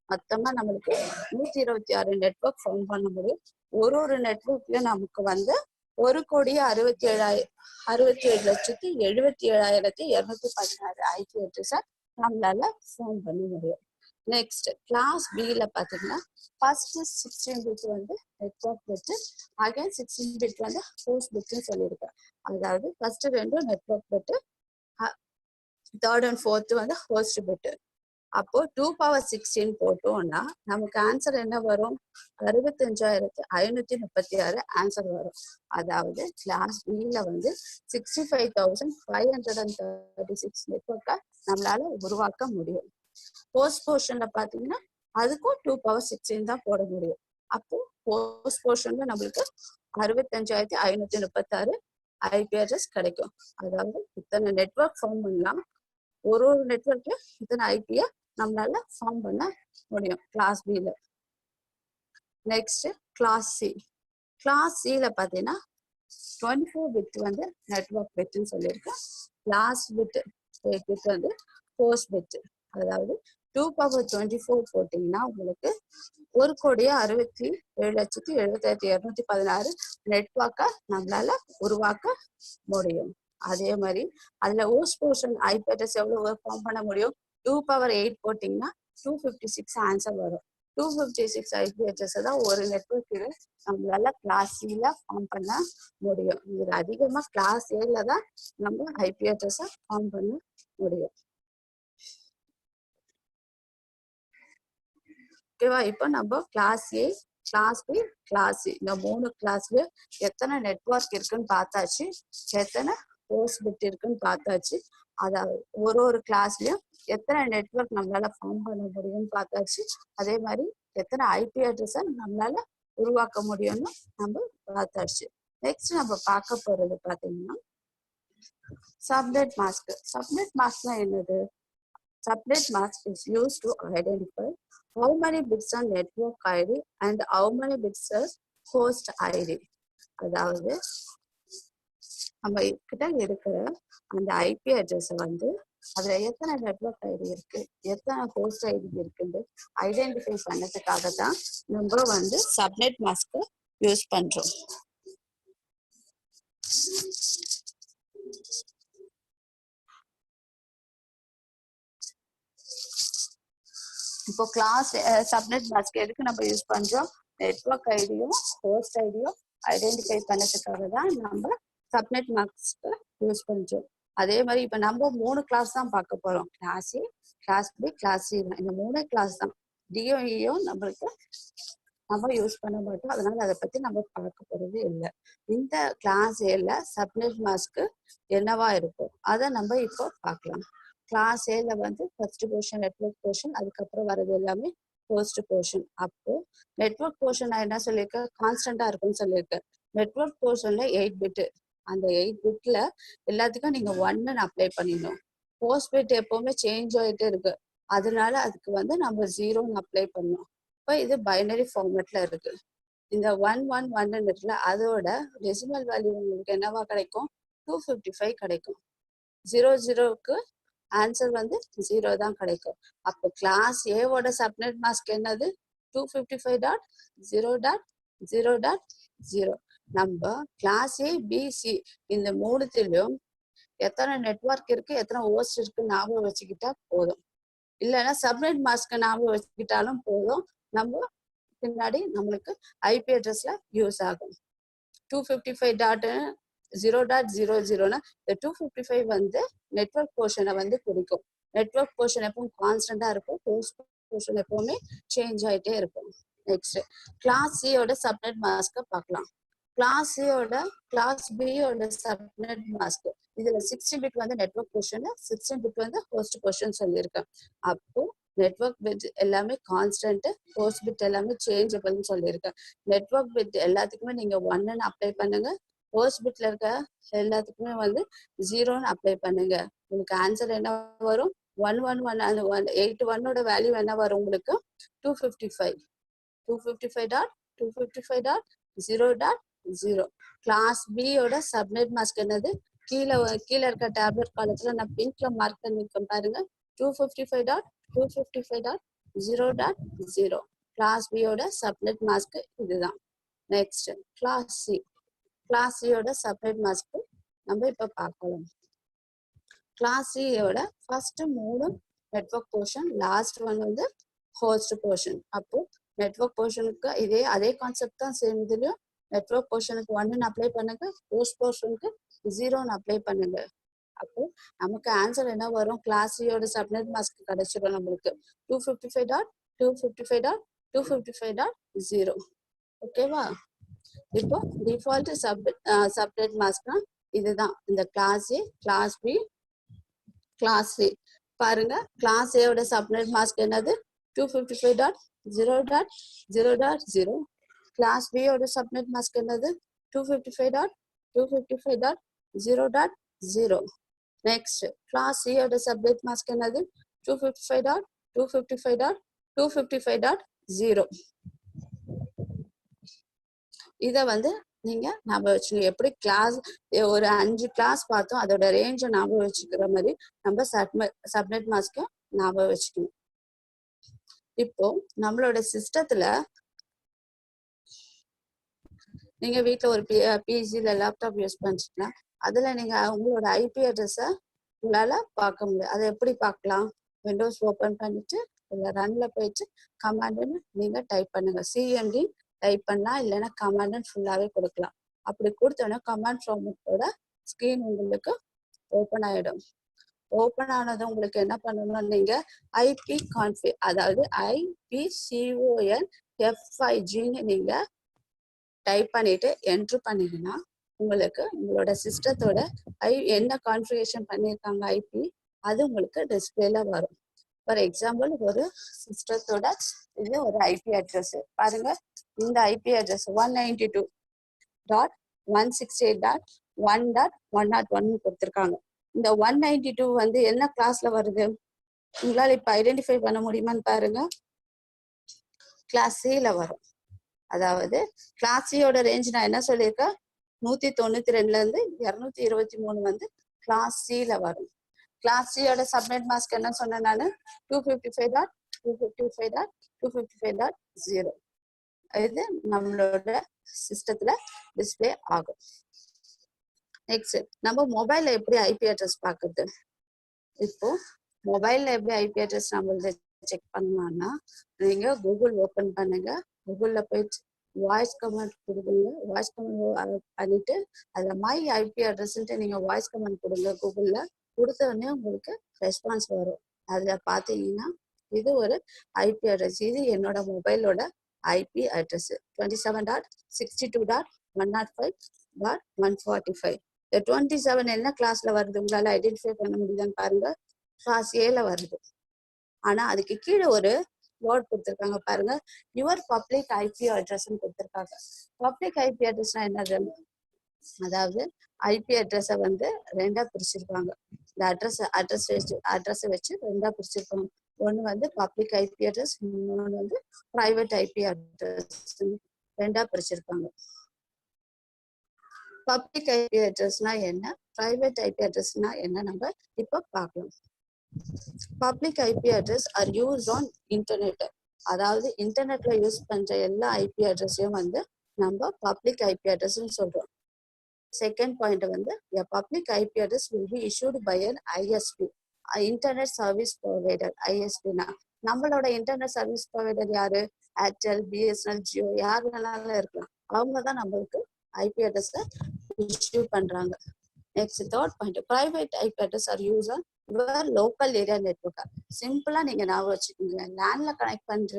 மொத்தமா நம்மளுக்கு 126 நெட்வொர்க் ஃபார்ம் பண்ண முடியும். ஒரு நெட்வொர்க்ல நமக்கு வந்து 1,67,277,216 ஐபி அட்ரஸ நம்மளால ஃபார்ம் பண்ண முடியும். நெக்ஸ்ட் கிளாஸ் பில பாத்தீங்கன்னா ஃபர்ஸ்ட் 16 பிட் வந்து நெட்வொர்க் பிட், அகைன் 16 பிட் வந்து ஹோஸ்ட் பிட்னு சொல்லியிருக்கேன். அதாவது ஃபர்ஸ்ட் ரெண்டும் network bit, third and fourth வந்து ஹோஸ்ட் பிட். அப்போ 2^16 போட்டோம்னா நமக்கு ஆன்சர் என்ன வரும், 65,536 ஆன்சர் வரும். அதாவது கிளாஸ் பில வந்து 65,536 நெட்வொர்க்கை நம்மளால உருவாக்க முடியும். ஹோஸ்ட் போர்ஷன்ல பாத்தீங்கன்னா அதுக்கும் 2^16 தான் போட முடியும். அப்போ ஹோஸ்ட் போர்ஷன்ல நம்மளுக்கு 65,536 ஐபி அட்ரஸ் கிடைக்கும். அதாவது இத்தனை நெட்வொர்க் ஃபார்ம் பண்ணலாம், ஒரு நெட்வொர்க்ல இத்தனை ஐபிய நம்மளால ஃபார்ம் பண்ண முடியும் கிளாஸ் பில. Next class C. கிளாஸ் சில பாத்தீங்கன்னா 24 பிட் வந்து நெட்வொர்க் பிட்னு சொல்லியிருக்கேன், லாஸ்ட் பிட் 8 பிட் வந்து ஹோஸ்ட் பிட். அதாவது 2^24 போட்டீங்கன்னா உங்களுக்கு 1,67,216 நெட்வொர்க்கை நம்மளால உருவாக்க முடியும். அதே மாதிரி அதுல ஹோஸ்ட் போர்ஷன் ஐபி அட்ரஸ் எவ்வளவு ஃபார்ம் பண்ண முடியும், 2^8 போட்டீங்கன்னா 256 ஆன்சர் வரும். 256 ஐபி அட்ரஸ் தான் ஒரு நெட்வொர்க்கு நம்மளால கிளாஸ் சில ஃபார்ம் பண்ண முடியும். இதுல அதிகமா கிளாஸ் ஏல தான் நம்ம ஐபி அட்ரஸ ஃபார்ம் பண்ண முடியும். ஓகேவா? இப்போ நம்ம class A, class B, class C இந்த 3 கிளாஸ்ல எத்தனை நெட்வொர்க் இருக்குன்னு பார்த்தாச்சு, எத்தனை ஹோஸ்ட் பிட் இருக்குன்னு பார்த்தாச்சு. அதாவது ஒரு கிளாஸ்லயும் எத்தனை நெட்வொர்க் நம்மளால ஃபார்ம் பண்ண முடியும்னு பார்த்தாச்சு. அதே மாதிரி எத்தனை ஐபி அட்ரஸை நம்மளால உருவாக்க முடியும்னு நம்ம பார்த்தாச்சு. நெக்ஸ்ட் நம்ம பார்க்க போறது பாத்தீங்கன்னா சப்நெட் மாஸ்க். சப்நெட் மாஸ்க்னா என்னது? Subnet mask is used to identify how many bits are network ID and how many bits are host ID. அதாவது நம்ம கிட்ட இருக்கிற அந்த ஐபி அட்ரஸ் வந்து அதுல எத்தனை நெட்வொர்க் ஐடி இருக்கு, எத்தனை ஹோஸ்ட் ஐடி இருக்குன்னு ஐடென்டிஃபை பண்ணதுக்காக தான் நம்ம வந்து சப்நெட் மாஸ்க் யூஸ் பண்றோம். இப்போ கிளாஸ் சப்நெட் மாஸ்க் எதுக்கு நம்ம யூஸ் பண்றோம்? நெட்வொர்க் ஐடியும் ஹோஸ்ட் ஐடியும் ஐடென்டிஃபை பண்ணதுக்காக தான் நம்ம சப்நெட் மாஸ்க் யூஸ் பண்றோம். அதே மாதிரி இப்ப நம்ம 3 கிளாஸ் தான் பார்க்க போறோம். Class A, class B, class C. இந்த 3 கிளாஸ் தான். டிஓஇயும் நம்மளுக்கு நம்ம யூஸ் பண்ண மாட்டோம், அதனால அதை பத்தி நம்ம பார்க்க போறது இல்லை. இந்த கிளாஸ் ஏல சப்நெட் மாஸ்க் என்னவா இருக்கும் அதை நம்ம இப்போ பார்க்கலாம். கிளாஸ் ஏல வந்து ஃபர்ஸ்ட் போர்ஷன் நெட்வொர்க் போர்ஷன், அதுக்கப்புறம் வர்றது எல்லாமே ஹோஸ்ட் போர்ஷன். அப்போ நெட்வொர்க் போர்ஷன் நான் என்ன சொல்லியிருக்கேன்? கான்ஸ்டன்டா இருக்கும்னு சொல்லியிருக்கேன். நெட்வொர்க் போர்ஷன்ல 8 பிட். அந்த 8 பிட்ல எல்லாத்துக்கும் நீங்க 1 அப்ளை பண்ணிடணும். ஹோஸ்ட் பிட் எப்பவுமே சேஞ்ச் ஆகிட்டே இருக்கு, அதனால அதுக்கு வந்து நம்ம 0 அப்ளை பண்ணணும். இப்போ இது பைனரி ஃபார்மேட்ல இருக்கு. இந்த 111 இருக்குல்ல, அதோட டெசிமல் வேல்யூ உங்களுக்கு என்னவா கிடைக்கும்? 255 கிடைக்கும். 00க்கு ஆன்சர் வந்து 0 தான் கிடைக்கும். அப்போ கிளாஸ் ஏவோட சப்நெட் மாஸ்க் என்னது? 255.0.0.0. நம்ம கிளாஸ் ஏ, பி, சி இந்த 3த்திலும் எத்தனை நெட்வொர்க் இருக்கு, எத்தனை ஹோஸ்ட் இருக்கு ஞாபகம் வச்சுக்கிட்டா போதும். இல்லைன்னா சப்நெட் மாஸ்க் ஞாபகம் வச்சுக்கிட்டாலும் போதும். நம்ம பின்னாடி நம்மளுக்கு ஐபி அட்ரஸ்ல யூஸ் ஆகும். 255.0.0.0னா இந்த 255 வந்து நெட்வொர்க் போர்ஷனை வந்து குறிக்கும். நெட்வொர்க் போர்ஷன் எப்பவும் கான்ஸ்டன்டா இருக்கும், ஹோஸ்ட் போர்ஷன் எப்பவுமே சேஞ்ச் ஆயிட்டே இருக்கும். நெக்ஸ்ட் கிளாஸ் சியோட சப்நெட் மாஸ்க பார்க்கலாம். கிளாஸ் சியோட கிளாஸ் பியோட சப்நெட் மாஸ்க் இதுல 16 பிட் வந்து நெட்வொர்க் போர்ஷன், 16 பிட் வந்து ஹோஸ்ட் போர்ஷன் சொல்லியிருக்கேன். அப்போ நெட்வொர்க் பிட் எல்லாமே கான்ஸ்டன்ட், ஹோஸ்ட் பிட் எல்லாமே சேஞ்சபிள்னு சொல்லியிருக்கேன். நெட்வொர்க் பிட் எல்லாத்துக்குமே நீங்க 1 அப்ளை பண்ணுங்க, ஹோஸ்ட் பிட்ல இருக்க எல்லாத்துக்குமே வந்து 0 அப்ளை பண்ணுங்க. உங்களுக்கு ஆன்சர் என்ன வரும்? 111. அந்த 81ஓட வேல்யூ என்ன வரும் உங்களுக்கு? 255. 255.255.0.0. கிளாஸ் பியோட சப்நெட் மாஸ்க் என்னது? கீழே இருக்க டேப்லெட் காலத்துல நான் பிங்க்ல மார்க் பண்ணிருக்கேன் பாருங்க. 255.255.0.0. கிளாஸ் பியோட சப்நெட் மாஸ்க் இதுதான். Next class C. கிளாஸ் சியோட சப்நெட் மாஸ்க் நம்ம இப்ப பார்க்கலாம். கிளாஸ் சியோட first 3 network portion, last one வந்து ஹோஸ்ட் போர்ஷன். அப்போ நெட்வொர்க் போர்ஷனுக்கு அதே கான்செப்ட் தான் சேம். இதுலயும் நெட்வொர்க் போர்ஷனுக்கு 1 அப்ளை பண்ணுங்க, ஹோஸ்ட் போர்ஷனுக்கு 0 அப்ளை பண்ணுங்க. அப்போ நமக்கு ஆன்சர் என்ன வரும்? கிளாஸ் சியோட சப்நெட் மாஸ்க் கிடைச்சிடும் நம்மளுக்கு 255.255.255.0. ஓகேவா? இப்போ டிஃபால்ட் சப்நெட் மாஸ்க்னா இதுதான். இந்த class A, class B, class C. பாருங்க, கிளாஸ் ஏவோட சப்நெட் மாஸ்க் என்னது? 255.0.0.0. கிளாஸ் பியோட சப்நெட் மாஸ்க் என்னது? 255.255.0.0. நெக்ஸ்ட் கிளாஸ் சியோட சப்நெட் மாஸ்க் என்னது? 255.255.255.0. இத வந்து நீங்க ஞாபகம் வச்சுக்கணும். எப்படி கிளாஸ் ஒரு 5 கிளாஸ் பார்த்தோம், அதோட ரேஞ்சை ஞாபகம் வச்சுக்கிற மாதிரி நம்ம சப்நெட் மாஸ்க ஞாபகம் வச்சுக்கணும். இப்போ நம்மளோட சிஸ்டத்துல நீங்க வீட்டுல ஒரு பிசில லேப்டாப் யூஸ் பண்ணிட்டீங்கன்னா அதுல நீங்க உங்களோட ஐபி அட்ரஸ உங்களால பார்க்க முடியும். அதை எப்படி பார்க்கலாம்? விண்டோஸ் ஓபன் பண்ணிட்டு இல்ல ரன்ல போயிட்டு கமாண்ட்னு நீங்க டைப் பண்ணுங்க. சிஎம்டி டைப் பண்ணலாம், இல்லைன்னா கமாண்ட் ஃபுல்லாவே கொடுக்கலாம். அப்படி கொடுத்தோன்னா கமாண்ட் ஃபார்மட்டோட ஸ்கிரீன் உங்களுக்கு ஓப்பன் ஆயிடும். ஓப்பன் ஆனது உங்களுக்கு என்ன பண்ணணும்? நீங்க ஐபி கான்ஃபிக், அதாவது IPCONF5Gன்னு நீங்க டைப் பண்ணிட்டு என்ட்ரு பண்ணீங்கன்னா உங்களுக்கு உங்களோட சிஸ்டத்தோட என்ன கான்ஃபிகரேஷன் பண்ணியிருக்காங்க ஐபி அது உங்களுக்கு டிஸ்பிளேல வரும். ஃபார் எக்ஸாம்பிள் ஒரு சிஸ்டத்தோட இது ஒரு ஐபி அட்ரஸ் பாருங்க. இந்த ஐபி அட்ரஸ் 192.168.1.101 கொடுத்துருக்காங்க. இந்த 192 வந்து என்ன கிளாஸ்ல வருது உங்களால இப்ப ஐடென்டிஃபை பண்ண முடியுமான்னு பாருங்க. கிளாஸ் சில வரும். அதாவது கிளாஸ் சியோட ரேஞ்ச் நான் என்ன சொல்லியிருக்கேன் 192ல இருந்து 223 வந்து கிளாஸ் சில வரும். கிளாஸ் சியோட சப்நெட் மாஸ்க் என்ன சொன்னேன் நான் 255.255.255.0 இது நம்மளோட சிஸ்டத்துல டிஸ்பிளே ஆகும். நெக்ஸ்ட் நம்ம மொபைல்ல எப்படி ஐபி அட்ரஸ் பாக்குறது. இப்போ மொபைல்ல எப்படி ஐபி அட்ரஸ் நம்மள செக் பண்ணலாம்னா நீங்க கூகுள் ஓபன் பண்ணுங்க. கூகுள்ல போயிட்டு வாய்ஸ் கமெண்ட் கொடுங்க. வாய்ஸ் கமெண்ட் பண்ணிட்டு அதுல மை ஐபி அட்ரஸ்ன்ட்டு நீங்க வாய்ஸ் கமெண்ட் கொடுங்க. கூகுள்ல கொடுத்த உடனே உங்களுக்கு ரெஸ்பான்ஸ் வரும். அதுல பாத்தீங்கன்னா இது ஒரு ஐபி அட்ரஸ். இது என்னோட மொபைலோட ஐபி அட்ரஸ் 27.62.105.145. இந்த 27 என்ன கிளாஸ்ல வருது உங்களால ஐடென்டிஃபை பண்ண முடியுதான்னு பாருங்க. கிளாஸ் ஏல வருது. ஆனா அதுக்கு கீழே ஒரு வேர்ட் கொடுத்துருக்காங்க பாருங்க. யுவர் பப்ளிக் ஐபி அட்ரஸ்ன்னு கொடுத்துருக்காங்க. பப்ளிக் ஐபி அட்ரஸ்னா என்னது, அதாவது ஐபி அட்ரஸை வந்து ரெண்டா பிரிச்சிருப்பாங்க. இந்த அட்ரஸ் வச்சு ரெண்டா பிரிச்சிருப்பாங்க. ஒன்னு வந்து பப்ளிக் ஐபி அட்ரஸ், இன்னொன்று வந்து பிரைவேட் ஐபி அட்ரஸ் ரெண்டா பிரிச்சிருப்பாங்க. பப்ளிக் ஐபி அட்ரஸ்னா என்ன, பிரைவேட் ஐபி அட்ரஸ்னா என்ன நம்ம இப்ப பார்க்கலாம். Public IP address are use on internet. அதாவது இன்டர்நெட்ல யூஸ் பண்ற எல்லா ஐபி அட்ரஸையும் வந்து நம்ம பப்ளிக் ஐபி அட்ரஸ்ன்னு சொல்றோம். செகண்ட் பாயிண்ட் வந்து a public IP address will be issued by an ISP, internet service provider. ஐஎஸ்பினா நம்மளோட இன்டர்நெட் சர்வீஸ் ப்ரொவைடர் யாரு, ஏர்டெல், பிஎஸ்என்எல், ஜியோ யார் வேணாலும் இருக்கலாம். அவங்க தான் நம்மளுக்கு ஐபி அட்ரஸ் இஷ்யூ பண்றாங்க. Next third point, private IP address are use on your local area network. சிம்பிளா நீங்க ஞாபகம் வச்சுக்கோங்க, லேண்ட்ல கனெக்ட் பண்ற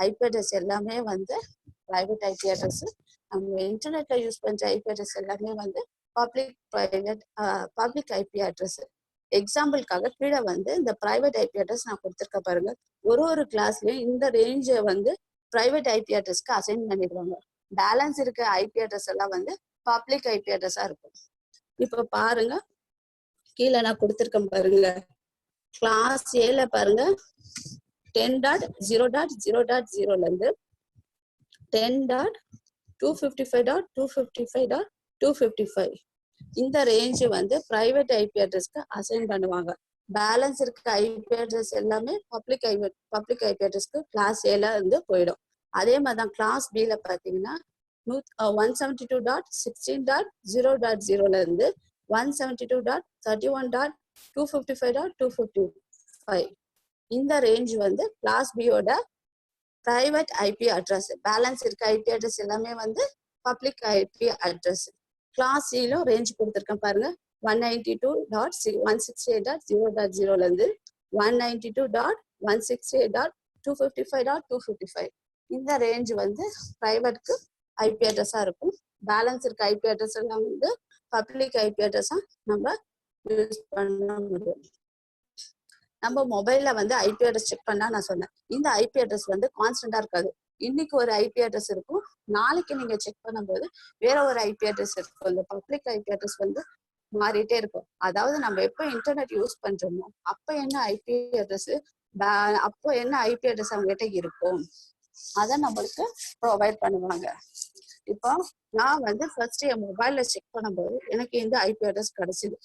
ஐபி அட்ரஸ் எல்லாமே வந்து பிரைவேட் ஐபி அட்ரஸ். நம்ம இன்டர்நெட்ல யூஸ் பண்ற ஐபி அட்ரஸ் எல்லாமே வந்து பப்ளிக் ஐபி அட்ரஸ். எக்ஸாம்பிளுக்காக கீழே வந்து இந்த பிரைவேட் ஐபி அட்ரஸ் நான் கொடுத்துருக்க பாருங்க. ஒரு கிளாஸ்லயும் இந்த ரேஞ்சை வந்து பிரைவேட் ஐபி அட்ரஸ்க்கு அசைன் பண்ணிடுவாங்க. பேலன்ஸ் இருக்க ஐபி அட்ரஸ் எல்லாம் வந்து பப்ளிக் ஐபி அட்ரஸா இருக்கும். இப்ப பாருங்க கீழே நான் கொடுத்துருக்கேன் பாருங்க. கிளாஸ் ஏல பாருங்க 10.0.0.0ல இருந்து 10.255.255.255 இந்த ரேஞ்ச் வந்து பிரைவேட் ஐபி அட்ரஸ்க்கு அசைன் பண்ணுவாங்க. பேலன்ஸ் இருக்க ஐபி அட்ரஸ் எல்லாமே பப்ளிக் ஐபி அட்ரஸ்க்கு கிளாஸ் ஏல இருந்து போயிடும். அதே மாதிரிதான் கிளாஸ் பில பாத்தீங்கன்னா 172.16.0.0ல இருந்து 172.31.255.255 இந்த ரேஞ்ச் வந்து கிளாஸ் பியோட பிரைவேட் ஐபி அட்ரஸ். பேலன்ஸ் இருக்க ஐபி அட்ரஸ் எல்லாமே வந்து பப்ளிக் ஐபி அட்ரஸ். கிளாஸ் சிலும் ரேஞ்ச் கொடுத்துருக்கேன் பாருங்க. 192.168.0.0ல இருந்து 192.168.255.255 இந்த ரேஞ்ச் வந்து பிரைவேட்க்கு ஐபி அட்ரஸா இருக்கும். பேலன்ஸ் இருக்க ஐபி அட்ரஸ் எல்லாம் வந்து பப்ளிக் ஐபி அட்ரஸா நம்ம யூஸ் பண்ண முடியும். நம்ம மொபைல்ல வந்து ஐபி அட்ரஸ் செக் பண்ணா நான் சொன்னேன், இந்த ஐபி அட்ரஸ் வந்து கான்ஸ்டன்டா இருக்காது. இன்னைக்கு ஒரு ஐபி அட்ரஸ் இருக்கும், நாளைக்கு நீங்க செக் பண்ணும்போது வேற ஒரு ஐபி அட்ரஸ் இருக்கும். இந்த பப்ளிக் ஐபி அட்ரஸ் வந்து மாறிட்டே இருக்கும். அதாவது நம்ம எப்போ இன்டர்நெட் யூஸ் பண்றோமோ அப்ப என்ன ஐபி அட்ரஸ், அப்போ என்ன ஐபி அட்ரஸ் அவங்க கிட்ட இருக்கும் அதை நம்மளுக்கு ப்ரொவைட் பண்ணுவாங்க. இப்போ நான் வந்து ஃபர்ஸ்ட் என் மொபைல்ல செக் பண்ணும்போது எனக்கு இந்த ஐபி அட்ரஸ் கிடைச்சது.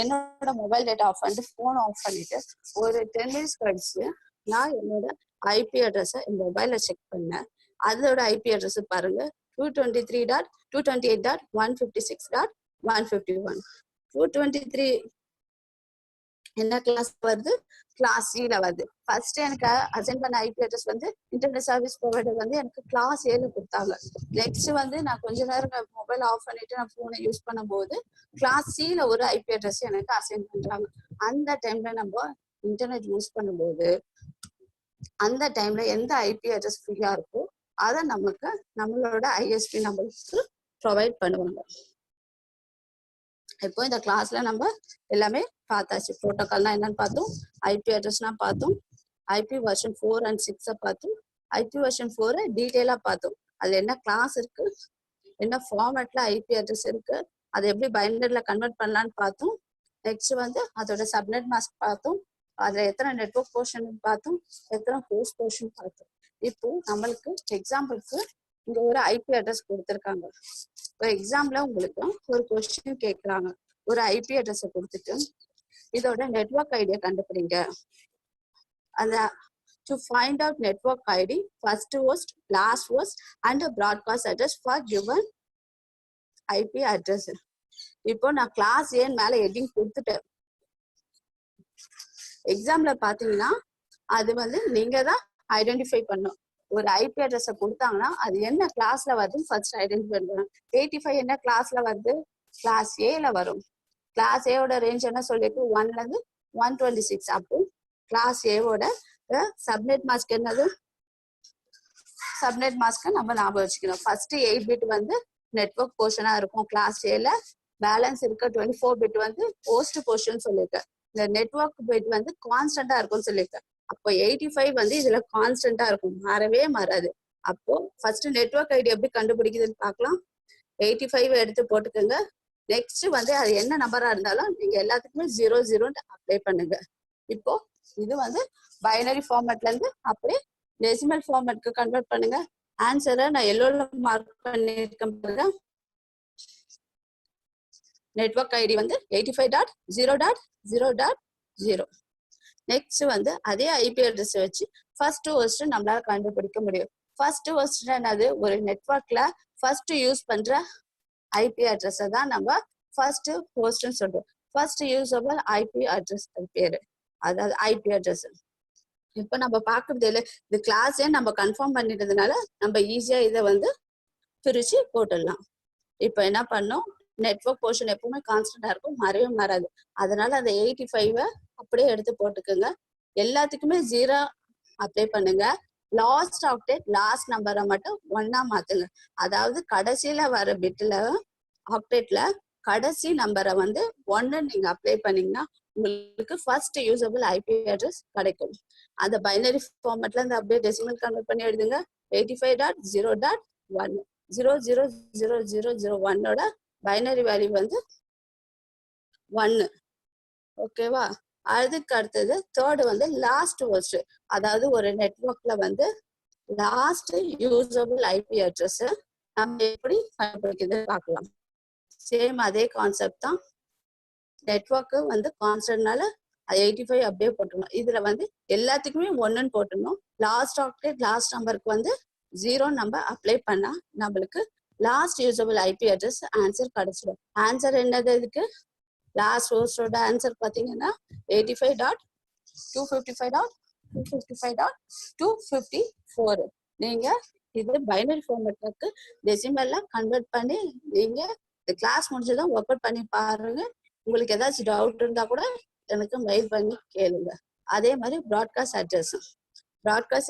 என்னோட மொபைல் டேட்டா ஆஃப் பண்ணிட்டு போன் ஆஃப் பண்ணிட்டு ஒரு 10 minutes கழிச்சு நான் என்னோட ஐபி அட்ரஸை என் மொபைல்ல செக் பண்ணேன். அதோட ஐபி அட்ரஸ் பாருங்க 223.228.156.151. 223 என்ன கிளாஸ் வருது, கிளாஸ் சில வருது. ஃபர்ஸ்ட் எனக்கு அசைன் பண்ண ஐபி அட்ரஸ் வந்து இன்டர்நெட் சர்வீஸ் ப்ரொவைடர் வந்து எனக்கு கிளாஸ் ஏல கொடுத்தாங்க. நெக்ஸ்ட் வந்து நான் கொஞ்ச நேரம் மொபைல் ஆஃப் பண்ணிட்டு நான் போனை யூஸ் பண்ணும்போது கிளாஸ் சில ஒரு ஐபி அட்ரஸ் எனக்கு அசைன் பண்றாங்க. அந்த டைம்ல நம்ம இன்டர்நெட் யூஸ் பண்ணும்போது அந்த டைம்ல எந்த ஐபி அட்ரஸ் ஃப்ரீயா இருக்கோ அதை நமக்கு நம்மளோட ஐஎஸ்பி நம்மளுக்கு ப்ரொவைட் பண்ணுவாங்க. இப்போ இந்த கிளாஸ்ல நம்ம எல்லாமே பார்த்தாச்சு. ப்ரோட்டோகால்னா என்னன்னு பார்த்தோம், ஐபி அட்ரஸ்னா பார்த்தோம், ஐபி வெர்ஷன் 4 and 6 பார்த்தோம், ஐபி வெர்ஷன் 4 டீட்டெயிலா பார்த்தோம். அதுல என்ன கிளாஸ் இருக்கு, என்ன ஃபார்மேட்ல ஐபி அட்ரஸ் இருக்கு, அதை எப்படி பைனரில கன்வெர்ட் பண்ணலான்னு பார்த்தோம். நெக்ஸ்ட் வந்து அதோட சப்நெட் மாஸ்க் பார்த்தோம், அதுல எத்தனை நெட்வொர்க் போர்ஷன் பார்த்தோம், எத்தனை ஹோஸ்ட் போர்ஷன் பார்த்தோம். இப்போ நம்மளுக்கு எக்ஸாம்பிளுக்கு இங்க ஒரு ஐபி அட்ரஸ் கொடுத்துருக்காங்க. இப்போ எக்ஸாம்பிள உங்களுக்கு ஒரு கொஸ்டின் கேட்குறாங்க. ஒரு ஐபி அட்ரஸை கொடுத்துட்டு இதோட நெட்வொர்க் ஐடியை கண்டுபிடிங்க. அந்த to find out network ID, first host, last host and broadcast address for given IP address. இப்போ நான் கிளாஸ் ஏன் மேல ஹெட்டிங் கொடுத்துட்டேன். எக்ஸாம்ல பாத்தீங்கன்னா அது வந்து நீங்க தான் ஐடென்டிஃபை பண்ணும். ஒரு ஐபி அட்ரஸை கொடுத்தாங்கன்னா அது என்ன கிளாஸ்ல வருதுன்னு ஃபர்ஸ்ட் ஐடென்டிஃபை பண்ணணும். 85 என்ன கிளாஸ்ல வருது, கிளாஸ் ஏல வரும். கிளாஸ் ஏவோட ரேஞ்ச் என்ன சொல்லிருக்கு, 1 ல இருந்து 126. அப்போ கிளாஸ் ஏவோட சப்நெட் மாஸ்க் என்னது, சப்நெட் மாஸ்க் நம்ம ஞாபகம் வச்சுக்கணும். ஃபர்ஸ்ட் 8 பிட் வந்து நெட்வொர்க் போர்ஷனா இருக்கும் கிளாஸ் ஏல. பேலன்ஸ் இருக்க 24 பிட் வந்து ஹோஸ்ட் போர்ஷன் சொல்லியிருக்கேன். இந்த நெட்வொர்க் பிட் வந்து கான்ஸ்டன்டா இருக்கும்னு சொல்லியிருக்கேன். அப்போ 85 வந்து இதுல கான்ஸ்டன்டா இருக்கும், மாறவே மாறாது. அப்போ ஃபர்ஸ்ட் நெட்வொர்க் ஐடி எப்படி கண்டுபிடிக்குதுன்னு பார்க்கலாம். 85 எடுத்து போட்டுக்கோங்க. நெக்ஸ்ட் வந்து அது என்ன நம்பரா இருந்தாலும் நீங்க எல்லாத்துக்குமே 00 அப்ளை பண்ணுங்க. இப்போ இது வந்து பைனரி ஃபார்மேட்ல இருந்து அப்படியே டெசிமல் ஃபார்மேட்க்கு கன்வெர்ட் பண்ணுங்க. ஆன்சரை நான் எல்லோல மார்க் பண்ணிருக்கேன் பாருங்க. நெட்வொர்க் ஐடி வந்து 85.0.0.0. நெக்ஸ்ட் வந்து அதே ஐபி அட்ரஸ் வச்சு ஃபர்ஸ்ட் ஹோஸ்ட் நம்மளால கண்டுபிடிக்க முடியும். ஃபர்ஸ்ட் ஹோஸ்ட் என்னது, ஒரு நெட்வொர்க்ல ஃபர்ஸ்ட் யூஸ் பண்ற ஐபி அட்ரஸ் தான் நம்ம ஃபர்ஸ்ட் ஹோஸ்ட்னு சொல்றோம். ஃபர்ஸ்ட் யூசபிள் ஐபி அட்ரஸ் பேரு, அதாவது ஐபி அட்ரஸ். இப்ப நம்ம பாக்குறது இல்லை, இந்த கிளாஸே நம்ம கன்ஃபார்ம் பண்ணிட்டதுனால நம்ம ஈஸியா இதை வந்து பிரிச்சு போட்டுடலாம். இப்ப என்ன பண்ணோம், நெட்வொர்க் போர்ஷன் எப்பவுமே கான்ஸ்டன்டா இருக்கும், மாறவே மாறாது. அதனால அந்த 85 அப்படியே எடுத்து போட்டுக்கோங்க. எல்லாத்துக்குமே 0 அப்ளை பண்ணுங்க. லாஸ்ட் ஆக்டேட் லாஸ்ட் நம்பரை மட்டும் 1 மாத்துங்க. அதாவது கடைசியில வர பிட்ல ஆக்டேட்ல கடைசி நம்பரை வந்து 1 நீங்க அப்ளை பண்ணீங்கன்னா உங்களுக்கு ஃபர்ஸ்ட் யூசபிள் ஐபி அட்ரஸ் கிடைக்கும். அந்த பைனரி ஃபார்மேட்ல இருந்து அப்படியே டெசிமல் கன்வெர்ட் பண்ணி எழுதுங்க. 85.0.1 0000001 பைனரி வேல்யூ வந்து 1. ஓகேவா? அதுக்கு அடுத்தது தேர்டு வந்து லாஸ்ட் ஹோஸ்ட். அதாவது ஒரு நெட்வொர்க்ல வந்து லாஸ்ட் யூசபிள் ஐபி அட்ரஸ் நம்ம எப்படி கண்டுபிடிக்கிறது பார்க்கலாம். சேம் அதே கான்செப்ட் தான். நெட்வொர்க் வந்து கான்ஸ்டன்ட்னால 85 அப்படியே போட்டுருணும். இதுல வந்து எல்லாத்துக்குமே 1ன்னு போட்டுருணும். லாஸ்ட் ஆக்டேட் லாஸ்ட் நம்பருக்கு வந்து 0 நம்ம அப்ளை பண்ணா நம்மளுக்கு last usable IP address answer கிடைச்சிடும். ஆன்சர் என்னது, இதுக்கு லாஸ்ட் ஹோஸ்டோட ஆன்சர் பாத்தீங்கன்னா 85.255.255.254. நீங்க இது பைனரி ஃபார்மேட்க்கு டெசிமல்ல கன்வெர்ட் பண்ணி நீங்க இந்த கிளாஸ் முடிஞ்சதும் ஒர்க் அவுட் பண்ணி பாருங்க. உங்களுக்கு ஏதாச்சும் டவுட் இருந்தா கூட எனக்கு மெயில் பண்ணி கேளுங்க. அதே மாதிரி ப்ராட்காஸ்ட்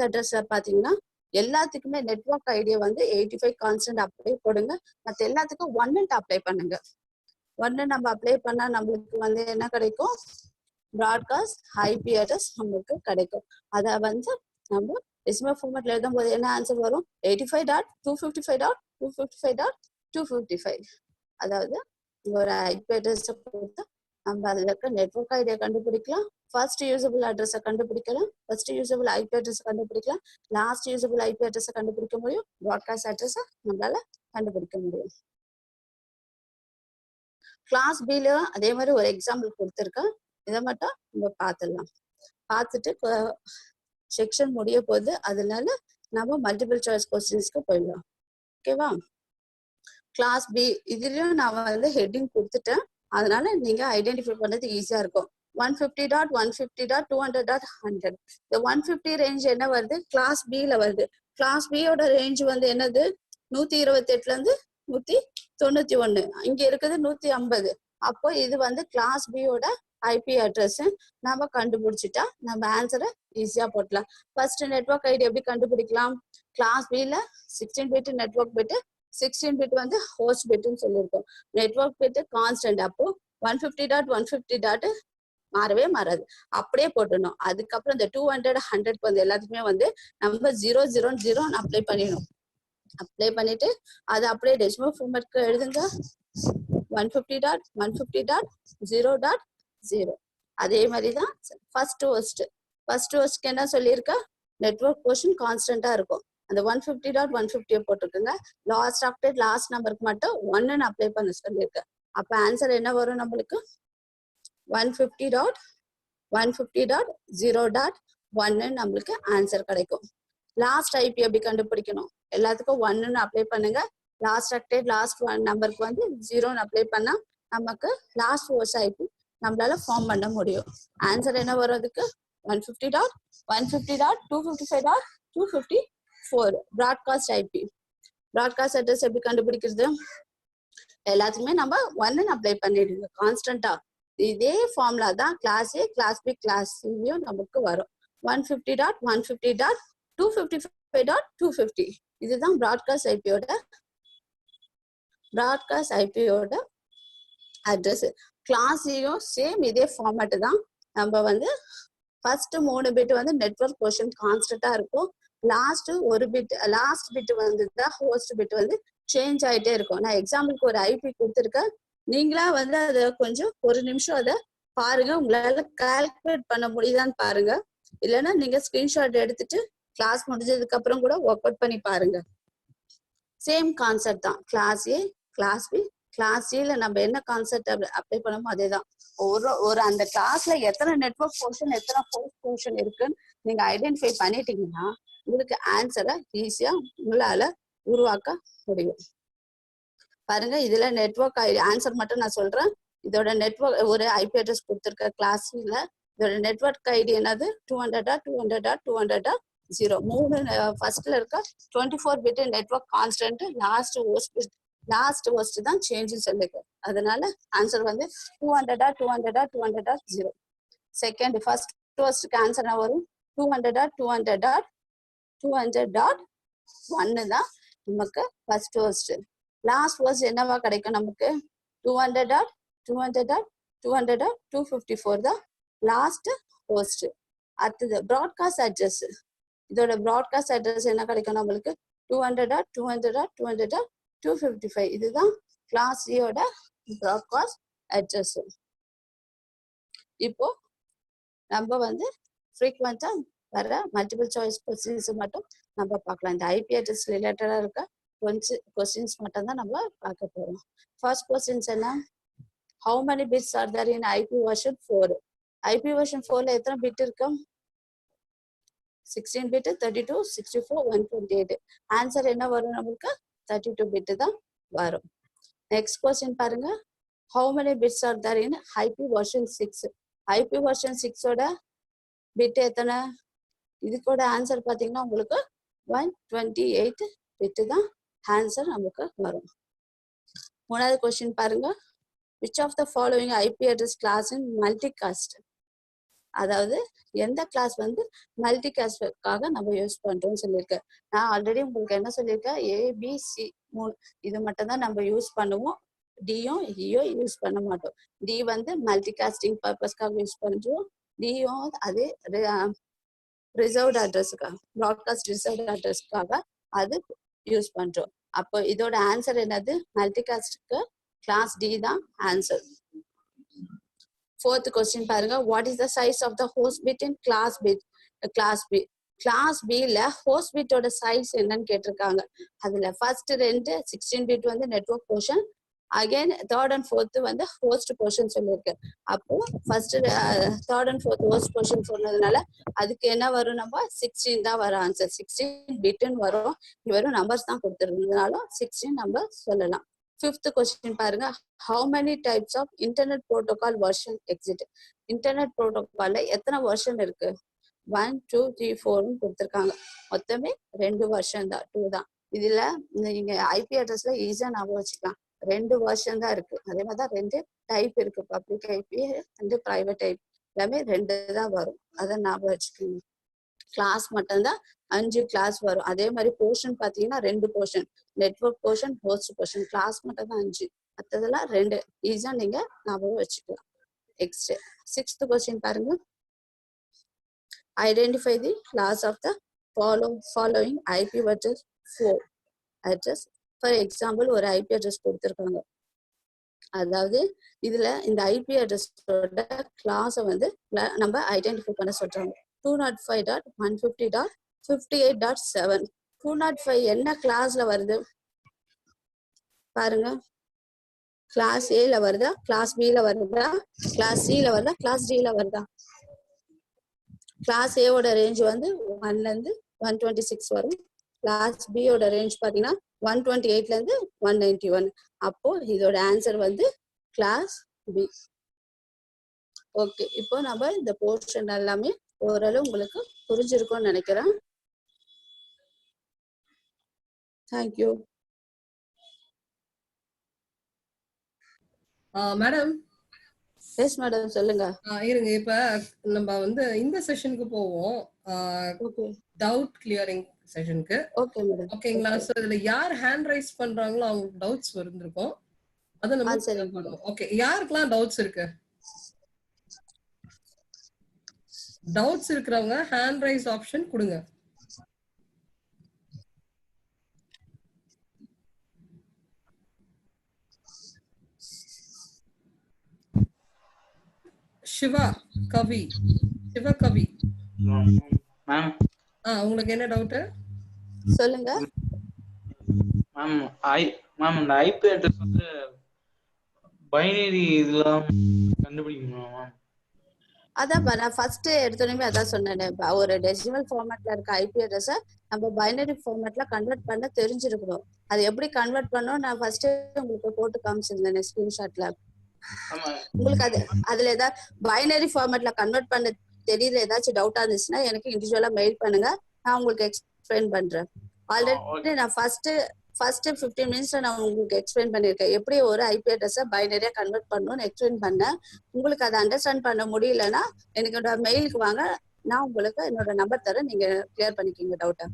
அட்ரஸ் பாத்தீங்கன்னா எல்லாத்துக்குமே நெட்வொர்க் ஐடியா வந்து 85 கான்ஸ்டன்ட் அப்படியே போடுங்க. மற்ற எல்லாத்துக்கும் 1 அப்ளை பண்ணுங்க. 1 நம்ம அப்ளை பண்ணா நம்மளுக்கு வந்து என்ன கிடைக்கும், ப்ராட்காஸ்ட் ஐபி அட்ரஸ் நம்மளுக்கு கிடைக்கும். அதை வந்து நம்ம டெசிமல் ஃபார்மேட்ல எழுதும் போது என்ன ஆன்சர் வரும், 85.255.255.255. அதாவது ஒரு ஐபி அட்ரஸ் கொடுத்து நம்ம அதுல இருக்க நெட்வொர்க் ஐடியா கண்டுபிடிக்கலாம், ஃபர்ஸ்ட் யூசபிள் அட்ரஸை கண்டுபிடிக்கலாம், ஃபர்ஸ்ட் யூசபிள் ஐபி அட்ரஸ் கண்டுபிடிக்கலாம், லாஸ்ட் யூசபிள் ஐபி அட்ரஸை கண்டுபிடிக்க முடியும், ப்ராட்காஸ்ட் அட்ரஸை நம்மளால கண்டுபிடிக்க முடியும். கிளாஸ் பில அதே மாதிரி ஒரு எக்ஸாம்பிள் கொடுத்துருக்கேன். இதை மட்டும் நம்ம பார்த்துடலாம். பார்த்துட்டு செக்ஷன் முடிய போகுது, அதனால நம்ம மல்டிபிள் சாய்ஸ் கொஸ்டின்ஸ்க்கு போயிடலாம். ஓகேவா? கிளாஸ் பி இதுலயும் நான் வந்து ஹெட்டிங் கொடுத்துட்டேன், அதனால நீங்க ஐடென்டிஃபை பண்றது ஈஸியா இருக்கும். 150.150.200.100. இந்த 150 ரேஞ்ச் என்ன வருது, கிளாஸ் பில வருது. கிளாஸ் பியோட ரேஞ்ச் வந்து என்னது, 128ல இருந்து 191. இங்க இருக்குது 150. அப்போ இது வந்து கிளாஸ் பியோட ஐபி அட்ரஸ். நம்ம கண்டுபிடிச்சிட்டா நம்ம ஆன்சரை ஈஸியா போட்டலாம். ஃபர்ஸ்ட் நெட்வொர்க் ஐடி எப்படி கண்டுபிடிக்கலாம், கிளாஸ் பில 16 பிட் நெட்வொர்க் பிட் 16 பிட் வந்து ஹோஸ்ட் பிட்னு சொல்லியிருக்கோம். Network bit constant. அப்போ 150.150. மாறவே மாறாது, அப்படியே போட்டுடணும். அதுக்கப்புறம் இந்த 200 100க்கு வந்து எல்லாத்துக்குமே வந்து நம்ம 000 அப்ளை பண்ணிடணும். அப்ளை பண்ணிட்டு அது அப்படியே டெசிமல் ஃபார்மேட்க்கு எழுதுங்க. 150.150.0.0. அதே மாதிரி தான் ஃபர்ஸ்ட் ஹோஸ்ட்க்கு என்ன சொல்லியிருக்க, நெட்வொர்க் போர்ஷன் கான்ஸ்டன்டா இருக்கும். அந்த 150.150 போட்டிருக்குங்க. லாஸ்ட் ஆஃப்டர் லாஸ்ட் நம்பருக்கு மட்டும் 1ன்னு அப்ளை பண்ண சொல்லியிருக்க. அப்ப ஆன்சர் என்ன வரும் நம்மளுக்கு, 150.150.0.1 நம்மளுக்கு ஆன்சர் கிடைக்கும். லாஸ்ட் ஐபி எப்படி கண்டுபிடிக்கணும், எல்லாத்துக்கும் 1ன்னு அப்ளை பண்ணுங்க. லாஸ்ட் ஆக்டேட் லாஸ்ட் நம்பருக்கு வந்து 0ன்னு அப்ளை பண்ணா நமக்கு லாஸ்ட் ஹோஸ்ட் ஐபி நம்மளால ஃபார்ம் பண்ண முடியும். ஆன்சர் என்ன வரும் அதுக்கு, 150.150.255.254 ப்ராட்காஸ்ட் ஐபி. ப்ராட்காஸ்ட் அட்ரஸ் எப்படி கண்டுபிடிக்கிறது, எல்லாத்துக்குமே நம்ம 1ன்னு அப்ளை பண்ணிடுங்க கான்ஸ்டன்டா. இதே ஃபார்முலா தான் class A, class B, class சியும் நமக்கு வரும். 150.150.255.250 இதுதான் ப்ராட்காஸ்ட் ஐபியோட அட்ரஸ். கிளாஸ் ஏயும் சேம் இதே ஃபார்மேட் தான். நம்ம வந்து ஃபர்ஸ்ட் 3 பிட் வந்து நெட்வொர்க் போர்ஷன் கான்ஸ்டன்டா இருக்கும். லாஸ்ட் பிட் வந்து ஹோஸ்ட் பிட் வந்து சேஞ்ச் ஆயிட்டே இருக்கும். நான் எக்ஸாம்பிளுக்கு ஒரு ஐபி கொடுத்துருக்கேன், நீங்களா வந்து அதை கொஞ்சம் ஒரு நிமிஷம் அதை பாருங்க, உங்களால கால்குலேட் பண்ண முடியுதான்னு பாருங்க. இல்லைன்னா நீங்க ஸ்கிரீன்ஷாட் எடுத்துட்டு கிளாஸ் முடிஞ்சதுக்கு அப்புறம் கூட ஒர்க் அவுட் பண்ணி பாருங்க. சேம் கான்செப்ட் தான். Class A, class B, class சில நம்ம என்ன கான்செப்ட் அப்ளை பண்ணமோ அதே தான். ஒரு அந்த கிளாஸ்ல எத்தனை நெட்வொர்க் போர்ஷன் எத்தனை ஹோஸ்ட் போர்ஷன் இருக்குன்னு நீங்க ஐடென்டிஃபை பண்ணிட்டீங்கன்னா உங்களுக்கு ஆன்சரை ஈஸியா உங்களால உருவாக்க முடியும். பாருங்க, இதுல நெட்வொர்க் ஆன்சர் மட்டும் நான் சொல்றேன். இதோட நெட்வொர்க் ஒரு ஐபி அட்ரஸ் கொடுத்துருக்க கிளாஸ்ல இதோட நெட்வொர்க் ஐடி என்னது, 200.200.200.0. 3 ஃபர்ஸ்ட்ல இருக்க 24 bit network constant. Last host தான் சேஞ்ச் சொல்லிருக்கு. அதனால ஆன்சர் வந்து 200.200.200.0. செகண்ட் ஃபர்ஸ்ட் ஹோஸ்ட்க்கு ஆன்சர் என்ன வரும், 200.200.200.1 தான் நமக்கு ஃபர்ஸ்ட் ஹோஸ்ட். லாஸ்ட் ஹோஸ்ட் என்னவா கிடைக்கும் நமக்கு, 200.200.200.254 தான் லாஸ்ட் ஹோஸ்ட். அடுத்தது ப்ராட்காஸ்ட் அட்ரஸ். இதோட ப்ராட்காஸ்ட் அட்ரஸ் என்ன கிடைக்கும் நம்மளுக்கு, 200.200.200.255 இதுதான் கிளாஸ் சியோட ப்ராட்காஸ்ட் அட்ரஸ். இப்போ நம்ம வந்து ஃப்ரீக்வெண்டா வர மல்டிபிள் சாய்ஸ் கொஸ்டின்ஸ் மட்டும் நம்ம பார்க்கலாம். இந்த ஐபி அட்ரஸ் ரிலேட்டடா இருக்க கொஞ்சம் கொஸ்டின்ஸ் மட்டும் தான் நம்ம பார்க்க போறோம். ஃபர்ஸ்ட் கொஸ்டின்ஸ் என்ன, how many bits are there in IP version 4? IP version 4ல எத்தனை பிட் இருக்கு, 16 பிட், 32, 64, 128. ஆன்சர் என்ன வரும் நமக்கு, 32 பிட் தான் வரும். நெக்ஸ்ட் கொஸ்டின் பாருங்க, how many bits are there in IP version 6? IP version 6ஓட பிட் எத்தனை, இதுக்கோட ஆன்சர் பாத்தீங்கன்னா உங்களுக்கு 128 பிட் தான் ஆன்சர் நமக்கு வரும். மூணாவது கொஸ்டின் பாருங்க, which of the following IP address class in multicast? அதாவது எந்த கிளாஸ் வந்து மல்டிகாஸ்ட்காக நம்ம யூஸ் பண்றோம்னு சொல்லியிருக்கேன். நான் ஆல்ரெடி உங்களுக்கு என்ன சொல்லியிருக்கேன், ABC 3 இது மட்டும் தான் நம்ம யூஸ் பண்ணுவோம். டியும் இயும் யூஸ் பண்ண மாட்டோம். டி வந்து மல்டிகாஸ்டிங் பர்பஸ்க்காக யூஸ் பண்றோம். டியும் அதே ரிசர்வ்ட் அட்ரஸுக்காக, ப்ராட்காஸ்ட் ரிசர்வ்ட் அட்ரஸ்க்காக அது யூஸ் பண்றோம். அப்போ இதோட ஆன்சர் என்னது, மல்டிகாஸ்ட்க்கு கிளாஸ் டி தான் ஆன்சர். ஃபோர்த் கொஸ்டின் பாருங்க, what is the size of the host bit in class B? Class பில ஹோஸ்ட் பிட்டோட சைஸ் என்னன்னு கேட்டிருக்காங்க. அதுல ஃபர்ஸ்ட் 2 16 பிட் வந்து network portion, again third and fourth வந்து ஹோஸ்ட் போர்ஷன் சொல்லியிருக்கு. அப்போ first third and fourth host portion சொன்னதுனால அதுக்கு என்ன வரும், நம்ம 16 தான் வரும் ஆன்சர். 16 பிட்னு வரும். வெறும் நம்பர்ஸ் தான் கொடுத்துருந்ததுனால 16 நம்ம சொல்லலாம். ஃபிஃப்த் கொஸ்டின் பாருங்க, how many types of internet protocol version exist? Internet ப்ரோட்டோகால்ல எத்தனை வெர்ஷன் இருக்கு, 1, 2, 3, 4 கொடுத்துருக்காங்க. மொத்தமே 2 வெர்ஷன் தான், 2 தான். இதுல நீங்க ஐபி அட்ரஸ்ல ஈஸியா ஞாபகம் வச்சுக்கலாம், 2 வெர்ஷன் தான் இருக்கு. அதே மாதிரிதான் 2 டைப் இருக்கு, public IP and private IP, எல்லாமே 2 தான் வரும். அதை ஞாபகம் வச்சுக்கோங்க. கிளாஸ் மட்டும்தான் 5 கிளாஸ் வரும். அதே மாதிரி போர்ஷன் பாத்தீங்கன்னா 2 portion, network portion, host portion. Class மட்டும் தான் 5, மற்றதெல்லாம் 2. ஈஸியா நீங்க ஞாபகம் வச்சுக்கலாம். நெக்ஸ்ட் 6th கொஸ்டின் பாருங்க. Identify the class of the following IP address. For example ஒரு ஐபி அட்ரஸ் கொடுத்துருக்காங்க. அதாவது இதுல இந்த ஐபி அட்ரஸோட கிளாஸை வந்து நம்ம ஐடென்டிஃபை பண்ண சொல்றாங்க. 205.150.58.7. 205 என்ன கிளாஸ்ல வருது பாருங்க. கிளாஸ் ஏல வருதா, கிளாஸ் பில வருதா, கிளாஸ் சில வருதா, கிளாஸ் டில வருதா? கிளாஸ் ஏவோட ரேஞ்ச் வந்து 1ல இருந்து 126 வரும். கிளாஸ் பியோட ரேஞ்ச் பாத்தீங்கன்னா 128ல இருந்து 191. அப்போ இதோட ஆன்சர் வந்து கிளாஸ் பி. ஓகே, இப்போ நம்ம இந்த போர்ஷன் எல்லாமே ஓரளவு உங்களுக்கு புரிஞ்சிருக்கும்னு நினைக்கிறேன். தேங்க்யூ. மேடம். எஸ் மேடம், சொல்லுங்க. இருங்க, இப்ப நம்ம வந்து இந்த செஷனுக்கு போவோம். டவுட் கிளியரிங் செஷனுக்கு. Okay madam. ஓகேங்களா? சோ இதுல யார் ஹேண்ட் ரைஸ் பண்றாங்களோ அவங்களுக்கு டவுட்ஸ் வந்திருக்கும். அத நம்ம பண்ணுவோம். ஓகே, யாருக்கெல்லாம் டவுட்ஸ் இருக்கு? டவுட்ஸ் இருக்கிறவங்க ஹேண்ட் ரைஸ் ஆப்ஷன் கொடுங்க. சிவகவி. மேம் உங்களுக்கு என்ன டவுட் சொல்லுங்க. மேம் இந்த ஐபி அட்ரஸ் வந்து பைனரி இதெல்லாம் கண்டுபிடிக்கணுமா மேம்? அதான் நான் ஃபர்ஸ்ட் எடுத்தோடனே அதான் சொன்னேன். ஒரு டெசிமல் ஃபார்மேட்ல இருக்க ஐபி அட்ரஸை நம்ம பைனரி ஃபார்மேட்ல கன்வெர்ட் பண்ண தெரிஞ்சிருக்கணும். அது எப்படி கன்வெர்ட் பண்ணணும் நான் ஃபர்ஸ்ட் உங்களுக்கு போட்டு காமிச்சிருந்தேன் ஸ்கிரீன்ஷாட்ல. உங்களுக்கு அதுல ஏதாவது பைனரி ஃபார்மேட்ல கன்வெர்ட் பண்ண தெரியல, ஏதாச்சும் டவுட்டா இருந்துச்சுன்னா எனக்கு இண்டிவிஜுவலா மெயில் பண்ணுங்க, நான் உங்களுக்கு எக்ஸ்பிளைன் பண்றேன். ஆல்ரெடி நான் ஃபர்ஸ்ட் 15 மினிட்ஸ்ல நான் உங்களுக்கு எக்ஸ்பிளைன் பண்ணிருக்கேன். எப்படி ஒரு ஐபி அட்ரஸை பைனரியா கன்வெர்ட் பண்ணணும்னு எக்ஸ்பிளைன் பண்ணேன். உங்களுக்கு அதை அண்டர்ஸ்டாண்ட் பண்ண முடியலன்னா எனக்கு மெயிலுக்கு வாங்க, நான் உங்களுக்கு என்னோட நம்பர் தரேன், நீங்க கிளியர் பண்ணிக்கீங்க டவுட்டை.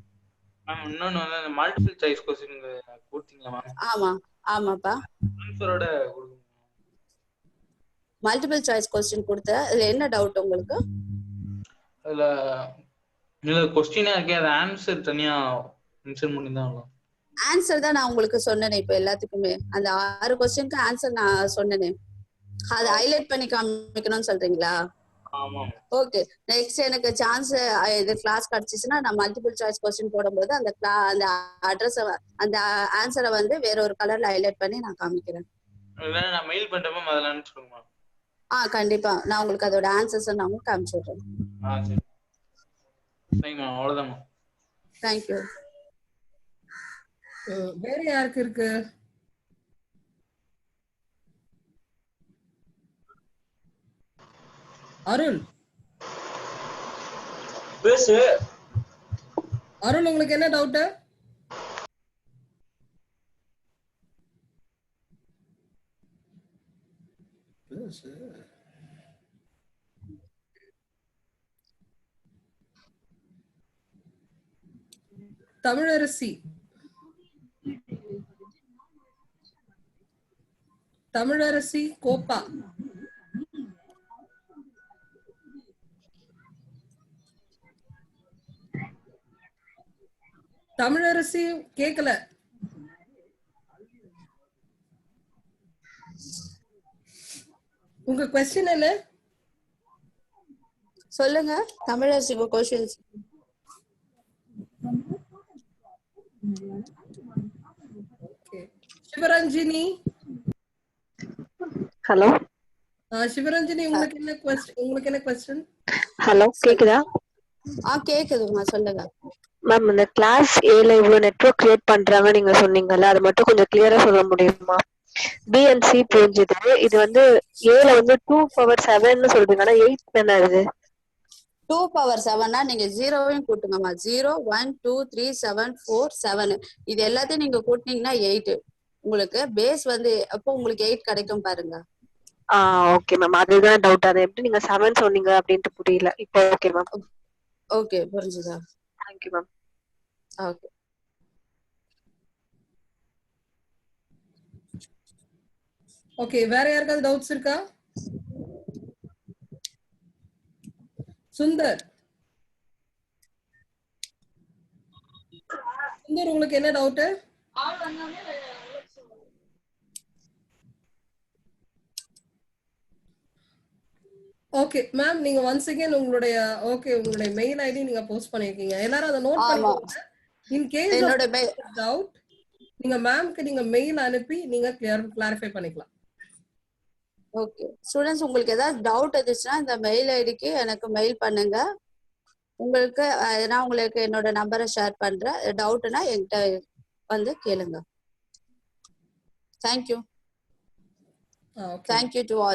மேம் இன்னொன்னு வந்து மல்டிபிள் சாய்ஸ் क्वेश्चन கொடுத்தீங்களா மேம்? ஆமாப்பா. ஆன்சரோட கொடுங்க. மல்டிபிள் சாய்ஸ் क्वेश्चन கொடுத்த அதுல என்ன டவுட் உங்களுக்கு? அதுல क्वेश्चनே இருக்கே, அது ஆன்சர் தனியா மென்ஷன் பண்ணிதான். ஆன்சர் தான் நான் உங்களுக்கு சொன்னேனே. இப்ப எல்லாத்துக்குமே அந்த 6 क्वेश्चनக்கு ஆன்சர் நான் சொன்னேனே. அதை ஹைலைட் பண்ணி காமிக்கணும்னு சொல்றீங்களா? ஆமா. ஓகே, நெக்ஸ்ட் எனக்கு சான்ஸ் இது கிளாஸ் கிடைச்சிச்சுன்னா நான் மல்டிபிள் சாய்ஸ் क्वेश्चन போடும்போது அந்த அட்ரஸ் அந்த ஆன்சரை வந்து வேற ஒரு கலர்ல ஹைலைட் பண்ணி நான் காமிக்கிறேன். நான் மெயில் பண்றேன் மேம், அதெல்லாம் அனுப்பிச்சுடுங்க மேம். கண்டிப்பா நான் உங்களுக்கு அதோட ஆன்சர்ஸ் நான் உங்களுக்கு காமிச்சு விடுறேன். சரி. தேங்க் மேம், அவ்வளவுதான் மேம். Thank you. வேற யாருக்கு இருக்கு? அருள் பேசு. அருள் உங்களுக்கு என்ன டவுட்? தமிழரசி கோப்பா. தமிழரசி கேக்கல. உங்க क्वेश्चन என்ன? சொல்லுங்க தமிழரசி, உங்க क्वेश्चन. சிவரஞ்சினி. ஹலோ சிவரஞ்சினி, உங்களுக்கு என்ன क्वेश्चन? ஹலோ, கேக்குதா? கேக்குதுமா, சொல்லுங்க மேம். இந்த கிளாஸ் ஏல இவ்வளவு நெட்வொர்க் கிரியேட் பண்றாங்க நீங்க சொன்னீங்கல்ல, அது மட்டும் கொஞ்சம் கிளியரா சொல்ல முடியுமா? பிஎன்சி புரிஞ்சுது. இது வந்து ஏல வந்து 2^7 சொல்றீங்க, ஆனா 8 தானே அது? 2^7னா நீங்க 0வையும் கூட்டுங்கம்மா. 0 1 2 3 7 4 7 இது எல்லாத்தையும் நீங்க கூட்டினீங்கன்னா 8. உங்களுக்கு பேஸ் வந்து அப்போ உங்களுக்கு 8 கிடைக்கும் பாருங்க. ஓகே மேம், அதுதான் டவுட். அது எப்படி நீங்க 7 சொன்னீங்க அப்படின்ட்டு புரியல. இப்போ ஓகே மேம். ஓகே, புரிஞ்சுதா? Thank you ma'am. ஓகே. ஓகே, வேற யாருக்காவது டவுட்ஸ் இருக்கா? சுந்தர் உங்களுக்கு என்ன டவுட்? ஓகே மேம், நீங்க ஒன்ஸ் அகைன் உங்களுடைய மெயில் ஐடி நீங்க போஸ்ட் பண்ணிருக்கீங்க. எல்லாரும் அதை நோட் பண்ணிக்கோங்க. இன் கேஸ் என்னோட டவுட் நீங்க மேம்க்கு நீங்க மெயில் அனுப்பி நீங்க கிளாரிஃபை பண்ணிக்கலாம். ஓகே ஸ்டூடெண்ட்ஸ், உங்களுக்கு ஏதாவது டவுட் இருந்துச்சுன்னா இந்த மெயில் ஐடிக்கு எனக்கு மெயில் பண்ணுங்க. உங்களுக்கு நான் உங்களுக்கு என்னோட நம்பரை ஷேர் பண்றேன். டவுட்னா என்கிட்ட வந்து கேளுங்க. Thank you. Okay. Thank you to all.